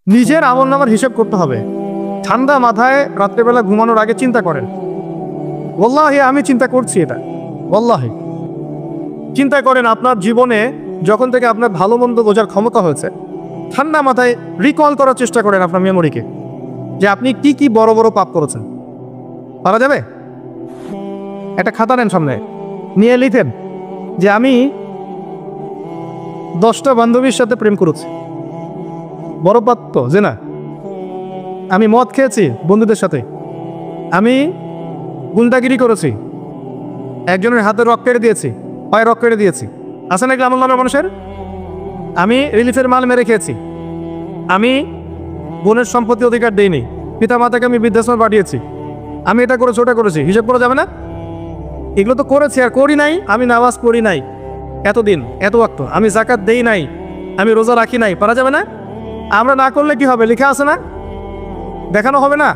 নিজের আমলনামার হিসাব করতে হবে। ঠান্ডা মাথায় রাত্রেবেলা ঘুমানোর আগে চিন্তা করেন, ওয়াল্লাহি আমি চিন্তা করছি এটা, ওয়াল্লাহি চিন্তা করেন আপনার জীবনে যখন থেকে আপনার ভালো মন্দ বোঝার ক্ষমতা হয়েছে, ঠান্ডা মাথায় রিকল করার চেষ্টা করেন আপনার মেমোরিকে, যে আপনি কি কি বড় বড় পাপ করেছেন। পারা যাবে? একটা খাতা নেন সামনে, নিয়ে লিখেন যে আমি 10টা বান্ধবীর সাথে প্রেম করেছি, বড় পাপ তো যে না। আমি মদ খেয়েছি বন্ধুদের সাথে, আমি গুন্ডাগিরি করেছি, একজনের হাতে রক কেটে দিয়েছি, পায়ে রক কেটে দিয়েছি, আছে নাকি আমল নামের মানুষের? আমি রিলিফের মাল মেরে খেয়েছি, আমি বোনের সম্পত্তি অধিকার দিইনি, পিতা মাতাকে আমি বৃদ্ধাশ্রমে পাঠিয়েছি, আমি এটা করেছি ওটা করেছি, হিসাব করা যাবে না? এগুলো তো করেছি আর করি নাই। আমি নামাজ পড়ি নাই এতদিন, এত ওয়াক্ত, আমি যাকাত দেই নাই, আমি রোজা রাখি নাই, পারা যাবে না? আমরা না করলে কি হবে? লেখা আছে না, দেখানো হবে না?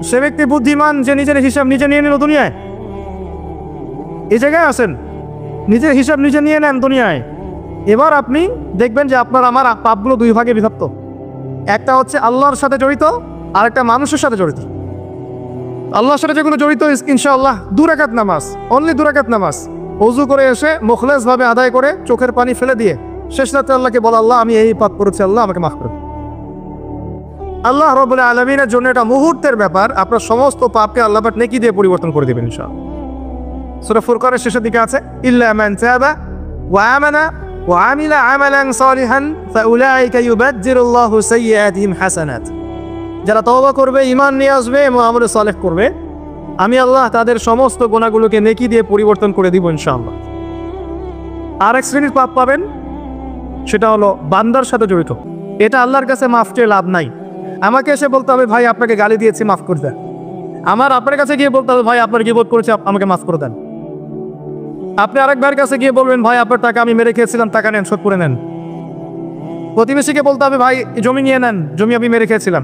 সে ব্যক্তি বুদ্ধিমান যে নিজের হিসাব নিজে নিয়ে নিল দুনিয়ায়। এই জায়গায় আছেন, নিজের হিসাব নিজে নিয়ে নেন দুনিয়ায়। এবার আপনি দেখবেন যে আপনার আমার পাপগুলো দুই ভাগে বিভক্ত। একটা হচ্ছে আল্লাহর সাথে জড়িত, আর একটা মানুষের সাথে জড়িত। আল্লাহর সাথে যেগুলো জড়িত, ইনশাআল্লাহ 2 রাকাত নামাজ, অনলি 2 রাকাত নামাজ, ওযু করে এসে মুখলেস ভাবে আদায় করে চোখের পানি ফেলে দিয়ে শেষ রাতে আল্লাহকে বলা, আল্লাহ আমি এই পাপ করেছি, আল্লাহ আমাকে মাফ করুন। আল্লাহ রাব্বুল আলামিনের জন্য এটা মুহূর্তের ব্যাপার, আপনার সমস্ত পাপকে আল্লাহ পাক নেকি দিয়ে পরিবর্তন করে দেবেন ইনশাআল্লাহ। সূরা ফুরকানের শেষের দিকে আছে, ইল্লা মান তাবা ওয়া আমানা ওয়া আমিলা আমালান সালিহান ফাউলাইকা ইউবাদদিরুল্লাহু সাইয়্যাতিহিম হাসানাত। যারা তওবা করবে, ঈমান নিয়ে আসবে এবং আমলে সালেহ করবে, আমি আল্লাহ তাদের সমস্ত গুনাহগুলোকে নেকি দিয়ে পরিবর্তন করে দিব ইনশাআল্লাহ। আরেক শ্রেণীর পাপ পাবেন, সেটা হলো বান্দার সাথে জড়িত। এটা আল্লাহর কাছে মাফ চেয়ে লাভ নাই। আমাকে এসে বলতে হবে, ভাই আপনাকে গালি দিয়েছি, মাফ করে দেন। আমার আপনার কাছে গিয়ে বলতে হবে, ভাই আপনার গীবত করেছি, আমাকে মাফ করে দেন। আপনি আরেক ভাইয়ের কাছে গিয়ে বলবেন, ভাই আপনার টাকা আমি মেরে খেয়েছিলাম, টাকা নেন, শোধ করে নেন। প্রতিবেশীকে বলতে হবে, ভাই জমি নিয়ে নেন, জমি আমি মেরে খেয়েছিলাম।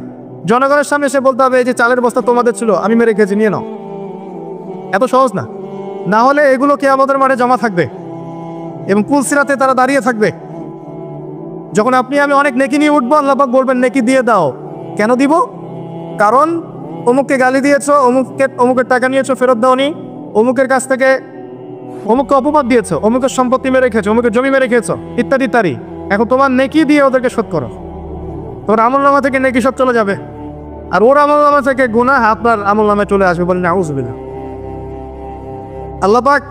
জনগণের সামনে এসে বলতে হবে, এই যে চালের বস্তা তোমাদের ছিল, আমি মেরে খেয়েছি, নিয়ে নাও। এত সহজ না। না হলে এগুলো কিয়ামতের মাঠে জমা থাকবে এবং পুলসিরাতে তারা দাঁড়িয়ে থাকবে। যখন আপনি আমি অনেক নেকি নিয়ে উঠবো, আল্লাহ পাক বলবেন, নেকি দিয়ে দাও। কেন দিব? কারণ অমুককে গালি দিয়েছো, অমুকের টাকা নিয়েছো, ফেরত দাওনি, অমুকের কাছ থেকে অমুককে অপবাদ দিয়েছো, অমুকের সম্পত্তি মেরে খেয়েছো, অমুকের জমি মেরে খেয়েছো, ইত্যাদি ইত্যাদি। এখন তোমার নেকি দিয়ে ওদেরকে শোধ করো। তোমার আমলনামা থেকে নেকি সব চলে যাবে, আর ওর আমলনামা থেকে গুনাহ আপনার আমলনামায় চলে আসবে। বলেন নাউযুবিল্লাহ। আল্লাহ পাক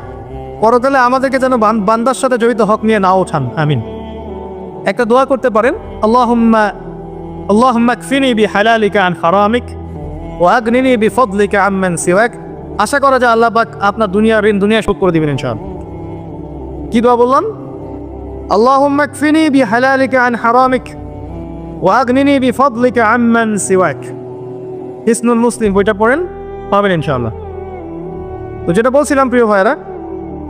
পরকালে আমাদেরকে যেন বান্দার সাথে জড়িত হক নিয়ে না ওঠান, আমিন। একটা দোয়া করতে পারেন, আল্লাহুম্মা কফিনি বিহালালিকা আন হারামিক ওয়া আগনিনি বিফদলিকা আম্মান সিওয়াক। আশা করা যায় আল্লাহ পাক আপনার দুনিয়ার ঋণ দুনিয়া শোধ করে দিবেন ইনশাআল্লাহ। কি দোয়া বললাম? আল্লাহুম্মা কফিনি বিহালালিকা আন হারামিক ওয়া আগনিনি বিফদলিকা আম্মান সিওয়াক। হিসনুল মুসলিম বইটা পড়েন, পাবেন ইনশাআল্লাহ। তো যেটা বলছিলাম প্রিয় ভাইরা,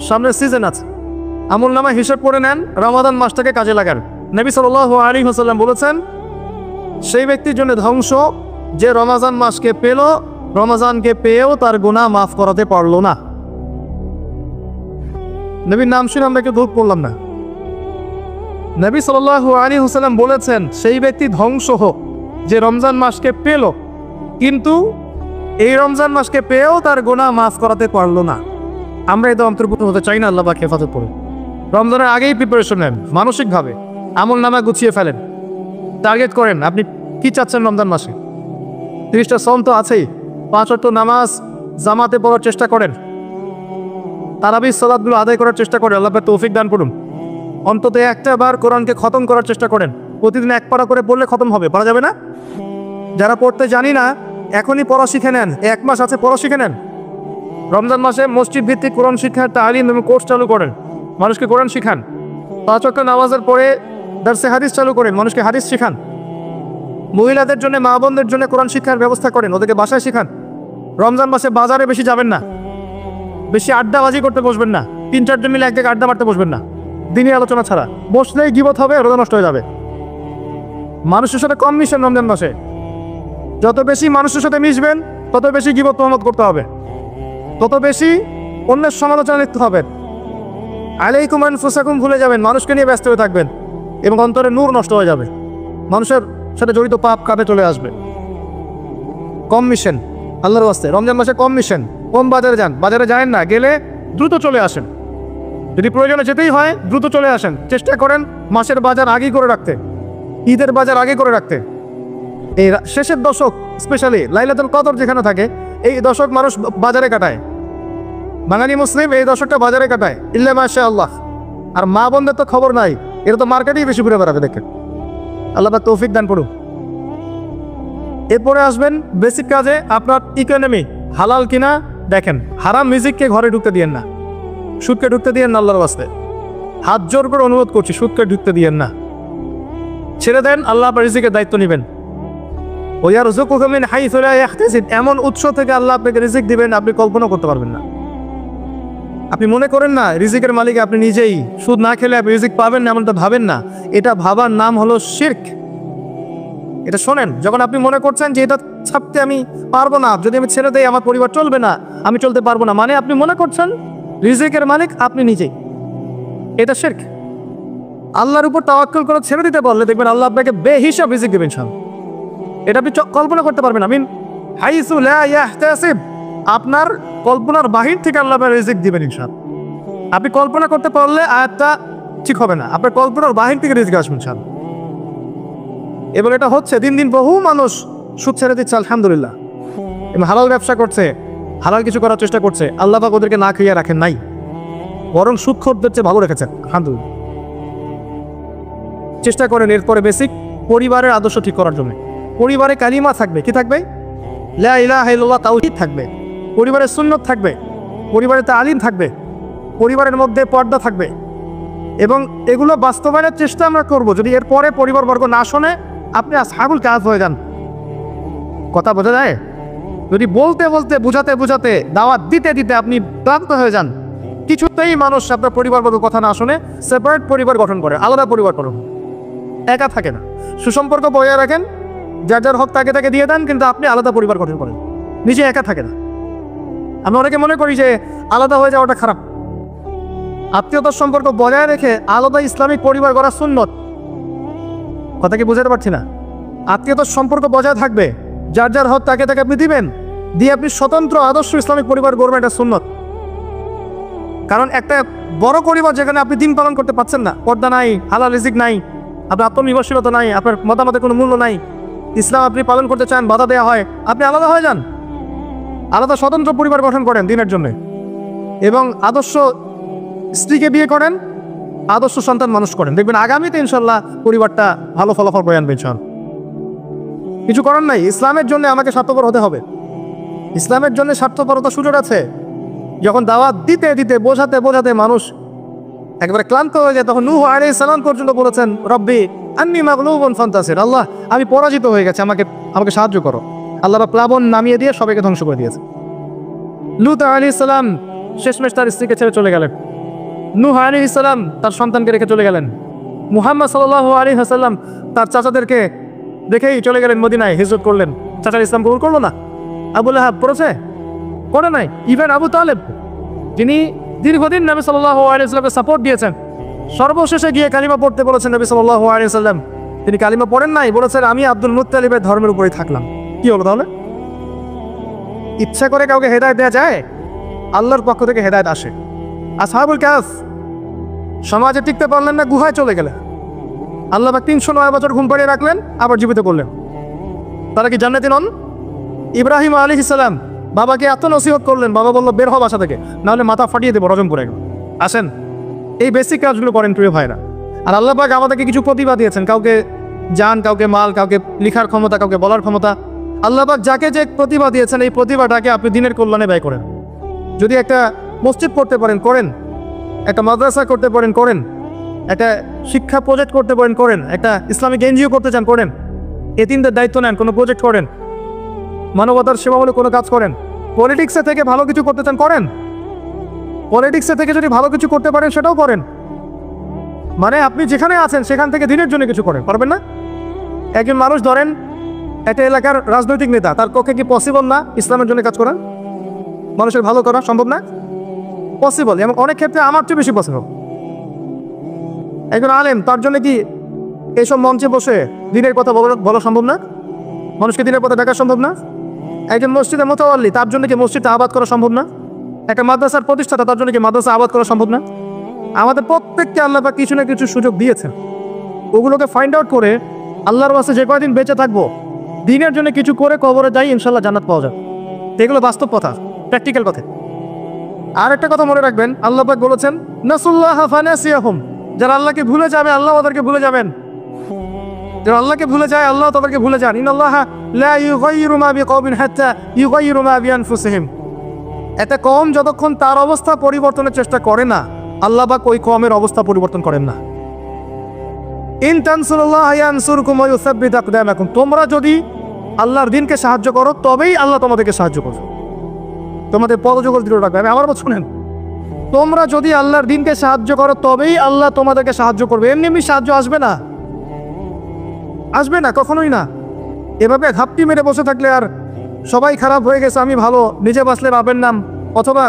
সামনে সিজন আছে, আমলনামা হিসাব করে নেন, রমাদান মাসটাকে কাজে লাগান। নবী সাল্লাল্লাহু আলাইহি ওয়াসাল্লাম বলেছেন, সেই ব্যক্তির জন্য ধ্বংস যে রমজান মাসকে পেল, রমজানকে পেয়েও তার গুনাহ মাফ করাতে পারলো না। নবীর নাম শুনে আমরা কেউ ধূপ পড়লাম না। নবী সাল্লাল্লাহু আলাইহি ওয়াসাল্লাম বলেছেন, সেই ব্যক্তি ধ্বংস হোক যে রমজান মাসকে পেল, কিন্তু এই রমজান মাসকে পেয়েও তার গুনাহ মাফ করাতে পারলো না। আমরা এতে অন্তর্ভুক্ত হতে চাই না। আল্লাহ পাক হেফাজত করুন। রমজানের আগেই প্রিপারেশন নেন, মানসিকভাবে আমল নামা গুছিয়ে ফেলেন, টার্গেট করেন আপনি কি চাচ্ছেন রমজান মাসে। 30টা সওম তো আছেই, 5 ওয়াক্ত নামাজ জামাতে পড়ার চেষ্টা করেন, তারাবির সালাতগুলো আদায় করার চেষ্টা করেন। আল্লাহ পাক তৌফিক দান করুন। অন্তত একটা বার কোরআনকে খতম করার চেষ্টা করেন। প্রতিদিন 1 পারা করে পড়লে খতম হবে, পারা যাবে না? যারা পড়তে জানি না, এখনই পড়া শিখে নেন। 1 মাস আছে, পড়া শিখে নেন। রমজান মাসে মসজিদ ভিত্তিক কোরআন শিক্ষার তালিম এবং কোর্স চালু করেন, মানুষকে কোরআন শিখান। 5 ওয়াক্ত নামাজের পরে দারসে হাদিস চালু করেন, মানুষকে হাদিস শিখান। মহিলাদের জন্য, মা বোনদের জন্য কোরআন শিক্ষার ব্যবস্থা করেন, ওদেরকে বাসায় শিখান। রমজান মাসে বাজারে বেশি যাবেন না, বেশি আড্ডাবাজি করতে বসবেন না, 3-4 জন মিলে এক জায়গায় আড্ডা মারতে বসবেন না। দিনের আলোচনা ছাড়া বসলেই গীবত হবে, রোজা নষ্ট হয়ে যাবে। মানুষের সাথে কম মিশেন রমজান মাসে। যত বেশি মানুষের সাথে মিশবেন, তত বেশি গীবত তহমত করতে হবে, তত বেশি অন্যের সমালোচনা লিখতে হবে। আলাইকুম আনফুসাকুম ভুলে যাবেন, মানুষকে নিয়ে ব্যস্ত হয়ে থাকবেন এবং অন্তরে নূর নষ্ট হয়ে যাবে। মানুষের সাথে জড়িত পাপ কাঁধে চলে আসবে। কম মিশন, আল্লাহর ওয়াস্তে রমজান মাসে কম মিশন, কম বাজারে যান। বাজারে যান না, গেলে দ্রুত চলে আসেন। যদি প্রয়োজনে যেতেই হয় দ্রুত চলে আসেন। চেষ্টা করেন মাসের বাজার আগেই করে রাখতে, ঈদের বাজার আগে করে রাখতে। এই শেষের দশক স্পেশালি লাইলাতুল কদর যেখানে থাকে, এই দশক মানুষ বাজারে কাটায়। বাঙালি মুসলিম এই দশকটা বাজারে কাটায়, ইল্লা মাশাআল্লাহ। আর মা বোনদের তো খবর নাই, এরা তো মার্কেটেই বেশি ঘুরে বেড়াবে। দেখেন, আল্লাহ পাক তৌফিক দান করুন। এরপরে আসবেন বেসিক কাজে। আপনার ইকোনমি হালাল কিনা দেখেন। হারাম মিউজিককে ঘরে ঢুকতে দিয়েন না, সুদকে ঢুকতে দিয়েন না। আল্লাহর ওয়াস্তে হাত জোর করে অনুরোধ করছি, সুদকে ঢুকতে দিয়েন না। ছেড়ে দেন, আল্লাহ আপনার রিজিকের দায়িত্ব নেবেন। ওয়ারযুকুহু মিন হাইসু লা ইয়াহতাসিব, এমন উৎস থেকে আল্লাহ আপনাকে রিজিক দিবেন আপনি কল্পনা করতে পারবেন না। আপনি মনে করেন না রিজিকের মালিক আপনি নিজেই, সুদ না খেলে আপনি রিজিক পাবেন না, এমনটা ভাবেন না। এটা ভাবার নাম হলো শিরক। এটা শোনেন, যখন আপনি মনে করছেন যে এটা ছাড়তে আমি পারবো না, যদি আমি ছেড়ে দেই আমার পরিবার চলবে না, আমি চলতে পারবো না, মানে আপনি মনে করছেন রিজিকের মালিক আপনি নিজেই। এটা শিরক। আল্লাহর উপর তাওয়াক্কুল করে ছেড়ে দিতে বললে দেখবেন আল্লাহ আপনাকে বেহিসাব রিজিক দেবেন সব। এটা আপনি কল্পনা করতে পারবেন না। মিন হাইসু লা ইয়াহতাসিব, আপনার কল্পনার বাহির থেকে আল্লাহ আপনার রিজিক দিবেন ইনশাআল্লাহ। আপনি কল্পনা করতে পারলে আয়াতটা ঠিক হবে না, আপনার কল্পনার বাহির থেকে রিজিক আসবে ইনশাআল্লাহ। এবং এটা হচ্ছে দিন দিন বহু মানুষ সুদ ছেড়ে দিচ্ছে আলহামদুলিল্লাহ, এবং হালাল ব্যবসা করছে, হালাল কিছু করার চেষ্টা করছে। আল্লাহ পাক ওদেরকে না খাইয়ে রাখেন নাই, বরং সুদখোরদের চেয়ে ভালো রেখেছেন আলহামদুলিল্লাহ। চেষ্টা করেন এরপরে বেসিক পরিবারের আদর্শ ঠিক করার জন্য। পরিবারে কালিমা থাকবে, কি থাকবে? লা ইলাহা ইল্লাল্লাহ তাওহীদ থাকবে, পরিবারের সুন্নত থাকবে, পরিবারে তালিম থাকবে, পরিবারের মধ্যে পর্দা থাকবে। এবং এগুলো বাস্তবায়নের চেষ্টা আমরা করব। যদি এরপরে পরিবারবর্গ না শোনে, আপনি আসহাবুল কাহফ হয়ে যান। কথা বোঝা যায়? যদি বলতে বলতে বুঝাতে বুঝাতে দাওয়াত দিতে দিতে আপনি ক্লান্ত হয়ে যান, কিছুতেই মানুষ আপনার পরিবারবর্গ কথা না শুনে সেপারেট পরিবার গঠন করে, আলাদা পরিবার গঠন, একা থাকে না। সুসম্পর্ক বজায় রাখেন, যার যার হক তাকে তাকে দিয়ে দেন, কিন্তু আপনি আলাদা পরিবার গঠন করেন, নিজে একা থাকে না। আমরা অনেকে মনে করি যে আলাদা হয়ে যাওয়াটা খারাপ। আত্মীয়তার সম্পর্ক বজায় রেখে আলাদা ইসলামিক পরিবার গড়া সুন্নত। কথা কি বুঝাতে পারছি না? আত্মীয়তার সম্পর্ক বজায় থাকবে, যার যার হক তাকে তাকে আপনি দিবেন, দিয়ে আপনি স্বতন্ত্র আদর্শ ইসলামিক পরিবার গড়বেন, এটা সুন্নত। কারণ একটা বড় পরিবার যেখানে আপনি দিন পালন করতে পারছেন না, পর্দা নাই, হালাল রিজিক নাই, আপনার আত্মনির্ভরশীলতা নাই, আপনার মতামতের কোনো মূল্য নাই, ইসলাম আপনি পালন করতে চান বাধা দেওয়া হয়, আপনি আলাদা হয়ে যান, আলাদা স্বতন্ত্র পরিবার গঠন করেন দিনের জন্য, এবং আদর্শ স্ত্রীকে বিয়ে করেন, আদর্শ সন্তান মানুষ করেন। দেখবেন আগামীতে ইনশাল্লাহ পরিবারটা ভালো ফলাফল বয়ে আনবে ইনশাল্লাহ। কিছু করার নাই, ইসলামের জন্য আমাকে স্বার্থপর হতে হবে। ইসলামের জন্য স্বার্থপরতা সুযোগ আছে। যখন দাওয়াত দিতে দিতে বোঝাতে বোঝাতে মানুষ একবারে ক্লান্ত হয়ে যায়, তখন নূহ আলাইহিস সালাম পর্যন্ত বলেছেন, রব্বি আন্নী মাগলুবুন ফান্তাসির, আল্লাহ আমি পরাজিত হয়ে গেছি, আমাকে সাহায্য করো। আল্লাহ প্লাবন নামিয়ে দিয়ে সবাইকে ধ্বংস করে দিয়েছে। লূত আলাইহিস সালাম শেষমেশ তার স্ত্রীকে ছেড়ে চলে গেলেন। নূহ আলাইহিস সালাম তার সন্তানকে রেখে চলে গেলেন। মুহাম্মদ সাল্লাল্লাহু আলাইহি ওয়াসাল্লাম তার চাচাদেরকে রেখেই চলে গেলেন মদিনায়, হিজরত করলেন। চাচার ইসলাম কবুল করলো না, আবু লাহাব করেছে, করে নাই। ইভেন আবু তালেব, যিনি দীর্ঘদিন নবী সাল্লাল্লাহু আলাইহি ওয়াসাল্লামকে সাপোর্ট দিয়েছেন, সর্বশেষে গিয়ে কালিমা পড়তে বলেছেন নবী সাল্লাল্লাহু আলাইহি ওয়াসাল্লাম, তিনি কালিমা পড়েন নাই, বলেছেন আমি আব্দুল মুত্তালিবের ধর্মের উপরেই থাকলাম। কি হলো তাহলে? ইচ্ছা করে কাউকে হেদায়েত দেওয়া যায়? আল্লাহর পক্ষ থেকে হেদায়েত আসে। আসহাবুল কাহফ সমাজে টিকতে পারলেন না, গুহায় চলে গেলেন। আল্লাহ পাক 309 বছর ঘুম পাড়িয়ে রাখলেন, আবার জীবিত করলেন। তারা কি জান্নাতি নন? ইব্রাহিম আলাইহিস সালাম বাবাকে এত নসিহত করলেন, বাবা বলল বের হও বাসা থেকে, নাহলে মাথা ফাটিয়ে দেবো, রজম পড়ে গেল। আসেন, এই বেসিক কাজগুলো করেন প্রিয় ভাইরা। আর আল্লাহ পাক আমাদেরকে কিছু প্রতিভা দিয়েছেন, কাউকে জান, কাউকে মাল, কাউকে লিখার ক্ষমতা, কাউকে বলার ক্ষমতা। আল্লাহ পাক যাকে যে প্রতিভা দিয়েছেন, এই প্রতিভাটাকে আপনি দিনের কল্যাণে ব্যয় করেন। যদি একটা মসজিদ করতে পারেন করেন, একটা মাদ্রাসা করতে পারেন করেন, একটা শিক্ষা প্রজেক্ট করতে পারেন করেন, একটা ইসলামিক এনজিও করতে চান করেন, এতিমদের দায়িত্ব নেন, কোনো প্রজেক্ট করেন, মানবতার সেবামূলক কোনো কাজ করেন। পলিটিক্সে থেকে ভালো কিছু করতে চান করেন, পলিটিক্সে থেকে যদি ভালো কিছু করতে পারেন সেটাও করেন। মানে আপনি যেখানে আছেন সেখান থেকে দিনের জন্য কিছু করেন, পারবেন না? একজন মানুষ ধরেন একটা এলাকার রাজনৈতিক নেতা, তার পক্ষে কি পসিবল না ইসলামের জন্য কাজ করা, মানুষের ভালো করা সম্ভব না? পসিবল, এবং অনেক ক্ষেত্রে আমার চেয়ে বেশি পসিবল। একজন আলেম, তার জন্য কি এইসব মঞ্চে বসে দিনের কথা বলা সম্ভব না? মানুষকে দিনের কথা ডাকা সম্ভব না? একজন মসজিদের মুতাওয়াল্লি, তার জন্য কি মসজিদটা আবাদ করা সম্ভব না? একটা মাদ্রাসার প্রতিষ্ঠাতা, তার জন্য কি মাদ্রাসা আবাদ করা সম্ভব না? আমাদের প্রত্যেককে আল্লাহ পাক কিছু না কিছু সুযোগ দিয়েছেন, ওগুলোকে ফাইন্ড আউট করে আল্লাহর ওয়াস্তে যে কয়দিন বেঁচে থাকবো দিনের জন্য কিছু করে কবরে যাই, ইনশাল্লাহ জান্নাত পাওয়া যাবে। এগুলো বাস্তব কথা, প্র্যাকটিক্যাল কথা। আর একটা কথা মনে রাখবেন, আল্লাহ পাক বলেছেন নাসুল্লাহ ফানাসিয়াহুম, যারা আল্লাহকে ভুলে যাবে আল্লাহ ওদেরকে ভুলে যাবেন। যারা আল্লাহকে ভুলে যায় আল্লাহ তাদেরকে ভুলে যান। ইন্নাল্লাহা লা ইউগাইয়িরু মা বিকওমিন হাত্তা ইউগাইয়িরু মা বিআনফুসিহিম। একটা কওম যতক্ষণ তার অবস্থা পরিবর্তনের চেষ্টা করে না, আল্লাহ পাক ওই কওমের অবস্থা পরিবর্তন করেন না। ইন তানসুরুল্লাহ ইয়ানসুরকুম ওয়া ইউসাব্বিত আকদামাকুম, তোমরা যদি আল্লাহর দ্বীনকে সাহায্য করো তবেই আল্লাহ তোমাদেরকে সাহায্য করবে, তোমাদের পদযুগল দৃঢ় রাখবে। আমি আমার শুনেন, তোমরা যদি আল্লাহর দ্বীনকে সাহায্য করো তবেই আল্লাহ তোমাদেরকে সাহায্য করবে। এমনি এমনি সাহায্য আসবে না, আসবে না, কখনোই না। এভাবে ঘাপটি মেরে বসে থাকলে আর সবাই খারাপ হয়ে গেছে আমি ভালো, নিজে বাঁচলে বাপের নাম, অথবা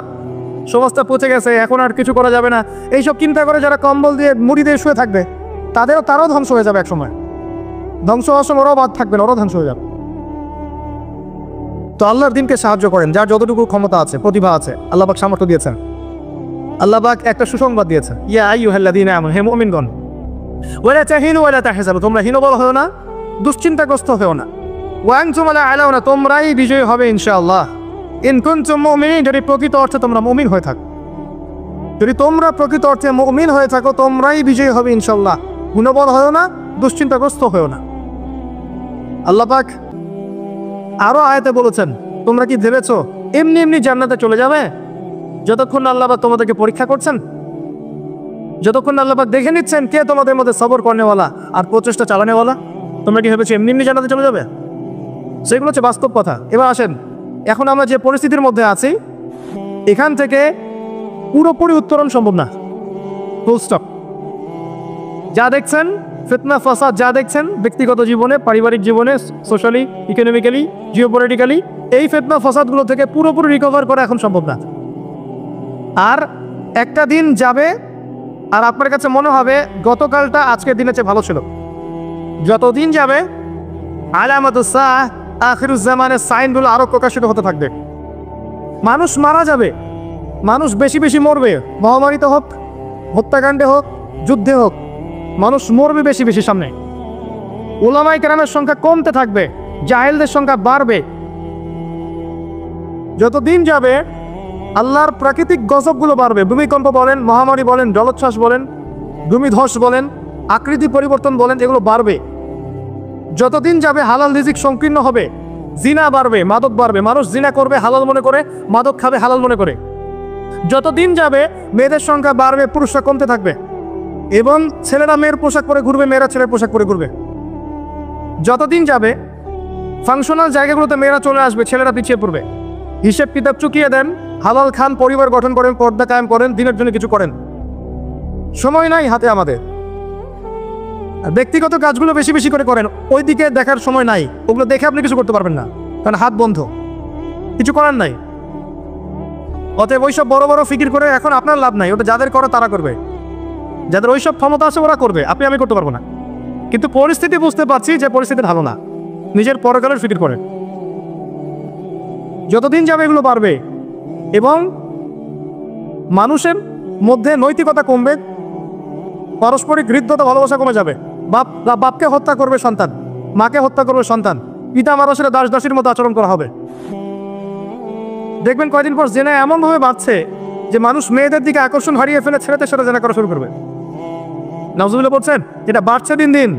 সমাজটা পচে গেছে এখন আর কিছু করা যাবে না, এইসব চিন্তা করে যারা কম্বল দিয়ে মুড়ি দিয়ে শুয়ে থাকবে তারাও ধ্বংস হয়ে যাবে। এক সময় ধ্বংস হওয়ার সময় ওরাও বাদ থাকবে না, ওরাও ধ্বংস হয়ে যাবে। তো আল্লাহর দ্বীনকে সাহায্য করেন, যার যতটুকু ক্ষমতা আছে, প্রতিভা আছে, আল্লাহ পাক সামর্থ্য দিয়েছেন। আল্লাহ পাক একটা সুসংবাদ দিয়েছেন, ইয়া আইয়ুহাল্লাযীনা আমানু, হে মুমিনগণ, ওয়ালা তাহিনু ওয়ালা তাহজানু, তোমরা হীনবল হও না, দুশ্চিন্তাগ্রস্ত হও না। ওয়া আনতুম লা আলাউনা, তোমরাই বিজয়ী হবে ইনশাআল্লাহ। ইন কুনতুম মুমিনিন, যদি প্রকৃত অর্থে তোমরা মুমিন হয়ে থাকো, যদি তোমরা প্রকৃত অর্থে মুমিন হয়ে থাকো তোমরাই বিজয়ী হবে ইনশাআল্লাহ। হীনবল হও না, দুশ্চিন্তাগ্রস্ত হও না। আল্লাহ পাক আরো আয়াতে বলেছেন, তোমরা কি ভেবেছো এমনি এমনি জান্নাতে চলে যাবে? যতক্ষণ আল্লাহ পাক তোমাদেরকে পরীক্ষা করছেন, যতক্ষণ আল্লাহ পাক দেখে নিচ্ছেন কে তোমাদের মধ্যে সবর করনেওয়ালা আর প্রচেষ্টা চালানেওয়ালা, তোমরা কি ভেবেছো এমনি এমনি জান্নাতে চলে যাবে? সেগুলো হচ্ছে বাস্তব কথা। এবার আসেন, এখন আমরা যে পরিস্থিতির মধ্যে আছি এখান থেকে পুরোপুরি উত্তরণ সম্ভব না, ফুল স্টপ। যা দেখছেন ফিতনা ফাসাদ, যা দেখছেন ব্যক্তিগত জীবনে, পারিবারিক জীবনে, সোশ্যালি, ইকোনমিক্যালি, জিওপলিটিক্যালি, এই ফিতনা ফাসাদগুলো থেকে পুরোপুরি রিকভার করা এখন সম্ভব না। আর একটা দিন যাবে আর আপনার কাছে মনে হবে গতকালটা আজকের দিনের চেয়ে ভালো ছিল। যতদিন যাবে আলামাতুস সাআহ, আখিরুজ জামানের সাইনগুলো আরো প্রকাশিত হতে থাকবে। মানুষ মারা যাবে, মানুষ বেশি বেশি মরবে, মহামারীতে হোক, হত্যাকাণ্ডে হোক, যুদ্ধে হোক, মানুষ মরবে বেশি বেশি। সামনে উলামায়ে কেরামের সংখ্যা কমতে থাকবে, জাহেলদের সংখ্যা বাড়বে। যতদিন যাবে আল্লাহর প্রাকৃতিক গজবগুলো বাড়বে, ভূমিকম্প বলেন, মহামারী বলেন, জলোচ্ছ্বাস বলেন, ভূমিধস বলেন, আকৃতি পরিবর্তন বলেন, এগুলো বাড়বে। যতদিন যাবে হালাল রিজিক সংকীর্ণ হবে, জিনা বাড়বে, মাদক বাড়বে, মানুষ জিনা করবে হালাল মনে করে, মাদক খাবে হালাল মনে করে। যতদিন যাবে মেয়েদের সংখ্যা বাড়বে, পুরুষরা কমতে থাকবে, এবং ছেলেরা মেয়ের পোশাক পরে ঘুরবে, মেয়েরা ছেলের পোশাক পরে ঘুরবে। যতদিন যাবে ফাংশনাল জায়গাগুলোতে মেয়েরা চলে আসবে, ছেলেরা পিছিয়ে পড়বে। হিসেব কিতাব চুকিয়ে দেন, হালাল খান, পরিবার গঠন করেন, পর্দা কায়েম করেন, দিনের জন্য কিছু করেন, সময় নাই হাতে আমাদের। ব্যক্তিগত কাজগুলো বেশি বেশি করে করেন, ওই দিকে দেখার সময় নাই, ওগুলো দেখে আপনি কিছু করতে পারবেন না, কারণ হাত বন্ধ, কিছু করার নাই। অতএব ওইসব বড় বড় ফিকির করে এখন আপনার লাভ নাই, ওটা যাদের করে তারা করবে, যাদের ওইসব ক্ষমতা আছে ওরা করবে, আমি করতে পারবো না। কিন্তু পরিস্থিতি বুঝতে পারছি যে পরিস্থিতি ভালো না, নিজের পরকালের ফিকির করে। যতদিন যাবে এগুলো বাড়বে এবং মানুষের মধ্যে নৈতিকতা কমবে, পারস্পরিক হৃদ্যতা ভালোবাসা কমে যাবে। বাপকে হত্যা করবে সন্তান, মাকে হত্যা করবে সন্তান, পিতা মাতার সাথে দাস দাসীর মতো আচরণ করা হবে। দেখবেন কয়দিন পর জেনা এমনভাবে বাড়ছে যে মানুষ মেয়েদের দিকে আকর্ষণ হারিয়ে ফেলে ছেলেদের সাথে জেনা করা শুরু করবে। নাউজুবিল্লাহ বলছেন, এটা বাড়ছে দিন দিন।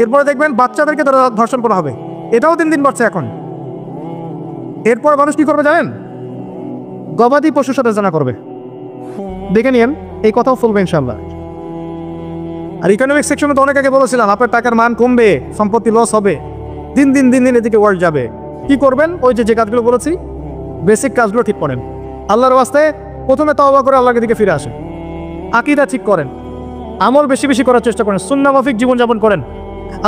এরপরে দেখবেন বাচ্চাদেরকে ধর্ষণ করা হবে, এটাও দিন দিন বাড়ছে এখন। এরপর মানুষ কি করবে জানেন? গবাদি পশুর সাথে জেনা করবে। দেখে নিন, এই কথাও ফুলবে ইনশাআল্লাহ। আর ইকোনমিক সেকশনে তো অনেক আগে বলেছিলাম আপনার টাকার মান কমবে, সম্পত্তি লস হবে, দিন দিন এদিকে ওয়ার্ল্ড যাবে। কি করবেন? ওই যে কাজগুলো বলেছি, বেসিক কাজগুলো ঠিক করেন। আল্লাহর ওয়াস্তে প্রথমে তওবা করে আল্লাহর দিকে ফিরে আসেন, আকীদা ঠিক করেন, আমল বেশি বেশি করার চেষ্টা করেন, সুন্নাহ মাফিক জীবনযাপন করেন,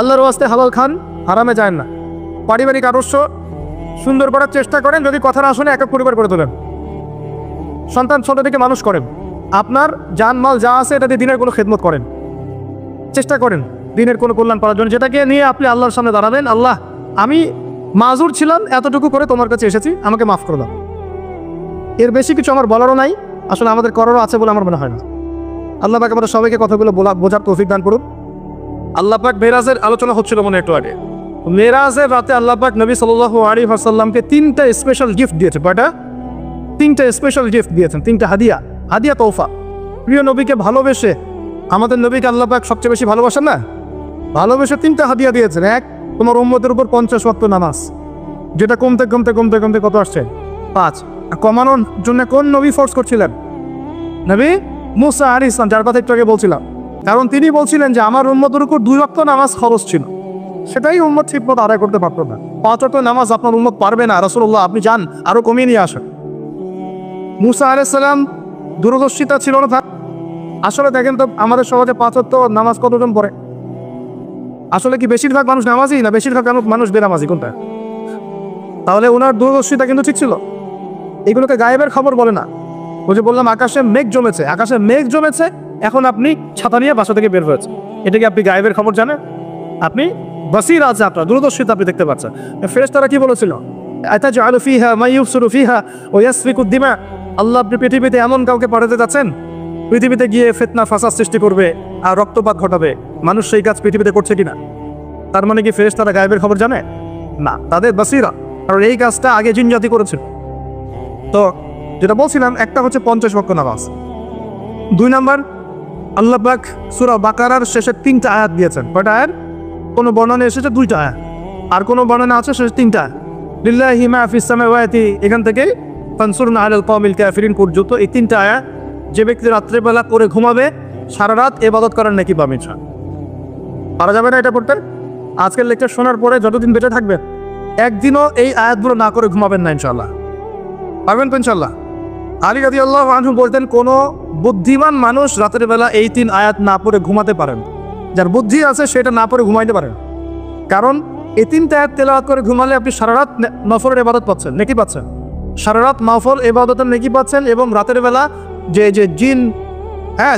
আল্লাহর ওয়াস্তে হালাল খান, হারামে যায় না, পারিবারিক আদর্শ সুন্দর করার চেষ্টা করেন। যদি কথা না শুনে একক পরিবার করে তোলেন, সন্তান ছোট থেকে মানুষ করেন, আপনার জান মাল যা আছে এটা দিয়ে দিনের কোনো খেদমত করেন, চেষ্টা করেন। দিনের কোনো কল্যাণ করার জন্য, যেটাকে নিয়ে আপনি আল্লাহর সামনে দাঁড়াবেন, আল্লাহ আমি মাজুর ছিলাম, এতটুকু করে তোমার কাছে এসেছি, আমাকে মাফ করে দাও। এর বেশি কিছু আমার বলারও নাই, আসলে আমাদের করারও আছে বলে আমার মনে হয় না। আল্লাহ পাক আমাদের সবাইকে কথাগুলো বোঝার তৌফিক দান করুন। আল্লাহ পাক মেরাজের আলোচনা হচ্ছিল মনে একটু আগে। মেরাজের রাতে আল্লাহ পাক নবী সাল্লাল্লাহু আলাইহি ওয়াসাল্লামকে 3টা স্পেশাল গিফট দিয়েছে। কয়টা? 3টা স্পেশাল গিফট দিয়েছেন, 3টা হাদিয়া তোফা। প্রিয় নবীকে ভালোবেসে, আমাদের নবীকে আল্লাহ পাক সবচেয়ে বেশি ভালোবাসেন না, ভালোবেসে 3টা হাদিয়া দিয়েছেন। এক, তোমার উম্মতের উপর 50 ওয়াক্ত নামাজ, যেটা কমতে কমতে কমতে কমতে কত আসছে? 5। কমানোর জন্য কোন নবী ফোর্স করছিলেন? নবী মুসা আলাইহিস সালাম, যার কথা একটু আগে বলছিলাম। কারণ তিনি বলছিলেন যে আমার উম্মতের উপর 2 ওয়াক্ত নামাজ খরচ ছিল, সেটাই উম্মত ঠিকমতো আদায় করতে পারতো না। 5 ওয়াক্ত নামাজ আপনার উম্মত পারবে না, রাসূলুল্লাহ আপনি যান আরো কমিয়ে নিয়ে আসেন। মুসা আলাইহিস সালাম দূরদর্শিতা ছিল না তার। আসলে দেখেন তো আমাদের সমাজে 5 ওয়াক্ত নামাজ কতজন পড়ে? আসলে কি বেশিরভাগ মানুষ নামাজি না বেশিরভাগ মানুষ বেনামাজি, কোনটা? তাহলে ওনার দূরদর্শিতা কিন্তু ঠিক ছিল। এগুলোকে গায়েবের খবর বলে না। ওই যে বললাম আকাশে মেঘ জমেছে, এখন আপনি ছাতা নিয়ে বাসা থেকে বের হয়েছে, এটা কি আপনি গায়েবের খবর জানেন? আপনি বাসির আছে, আপনার দূরদর্শিতা আপনি দেখতে পাচ্ছেন। ফেরেশতারা কি বলেছিল? আতাজআলু ফিহা মা ইউফসিরু ফিহা ওয়া ইয়াসফিকু দিমা। আল্লাহ আপনি পৃথিবীতে এমন কাউকে পাঠাতে যাচ্ছেন, পৃথিবীতে গিয়ে ফিতনা ফাসাদ সৃষ্টি করবে আর রক্তপাত ঘটাবে। মানুষ সেই কাজ পৃথিবীতে করছে কিনা? তার মানে কি ফেরেশতারা গায়েবের খবর জানে না? তাদের বাসিরা, কারণ এই কাজটা আগে জিন জাতি করেছিল। তো যেটা বলছিলাম, একটা হচ্ছে 50 ওয়াক্ত নামাজ। 2 নাম্বার, আল্লাহ পাক সূরা বাকারার শেষে 3টা আয়াত দিয়েছেন। কয়টা আয়াত? কোনো বর্ণনা এসেছে 2টা আয়াত, আর কোনো বর্ণনা আছে শেষে 3টা। লিল্লাহি মা ফিস সামাওয়াতি, এখান থেকে ফানসুরনা আলাল কওমিল কাফিরিন পর্যন্ত এই 3টা আয়াত। যে ব্যক্তি রাত্রেবেলা করে ঘুমাবে, সারা রাত ইবাদত করার নাকি পাবে ইনশাআল্লাহ। পারা যাবে না এটা পড়তে? আজকের লেকচার শোনার পরে যতদিন বেঁচে থাকবেন, একদিনও এই আয়াতগুলো না করে ঘুমাবেন না ইনশাআল্লাহ। পারবেন তো ইনশাআল্লাহ? আলী রাদিয়াল্লাহু আনহু বলতেন, কোনো বুদ্ধিমান মানুষ রাতের বেলা এই 3 আয়াত না পড়ে ঘুমাতে পারেন। যার বুদ্ধি আছে সেটা না পড়ে ঘুমাইতে পারেন, কারণ এই 3টা আয়াত তেলাওয়াত করে ঘুমালে আপনি সারা রাত নফলের ইবাদত পাচ্ছেন, নেকি পাচ্ছেন। সারা রাত নফল ইবাদতের নেকি পাচ্ছেন, এবং রাতের বেলা যে জিন,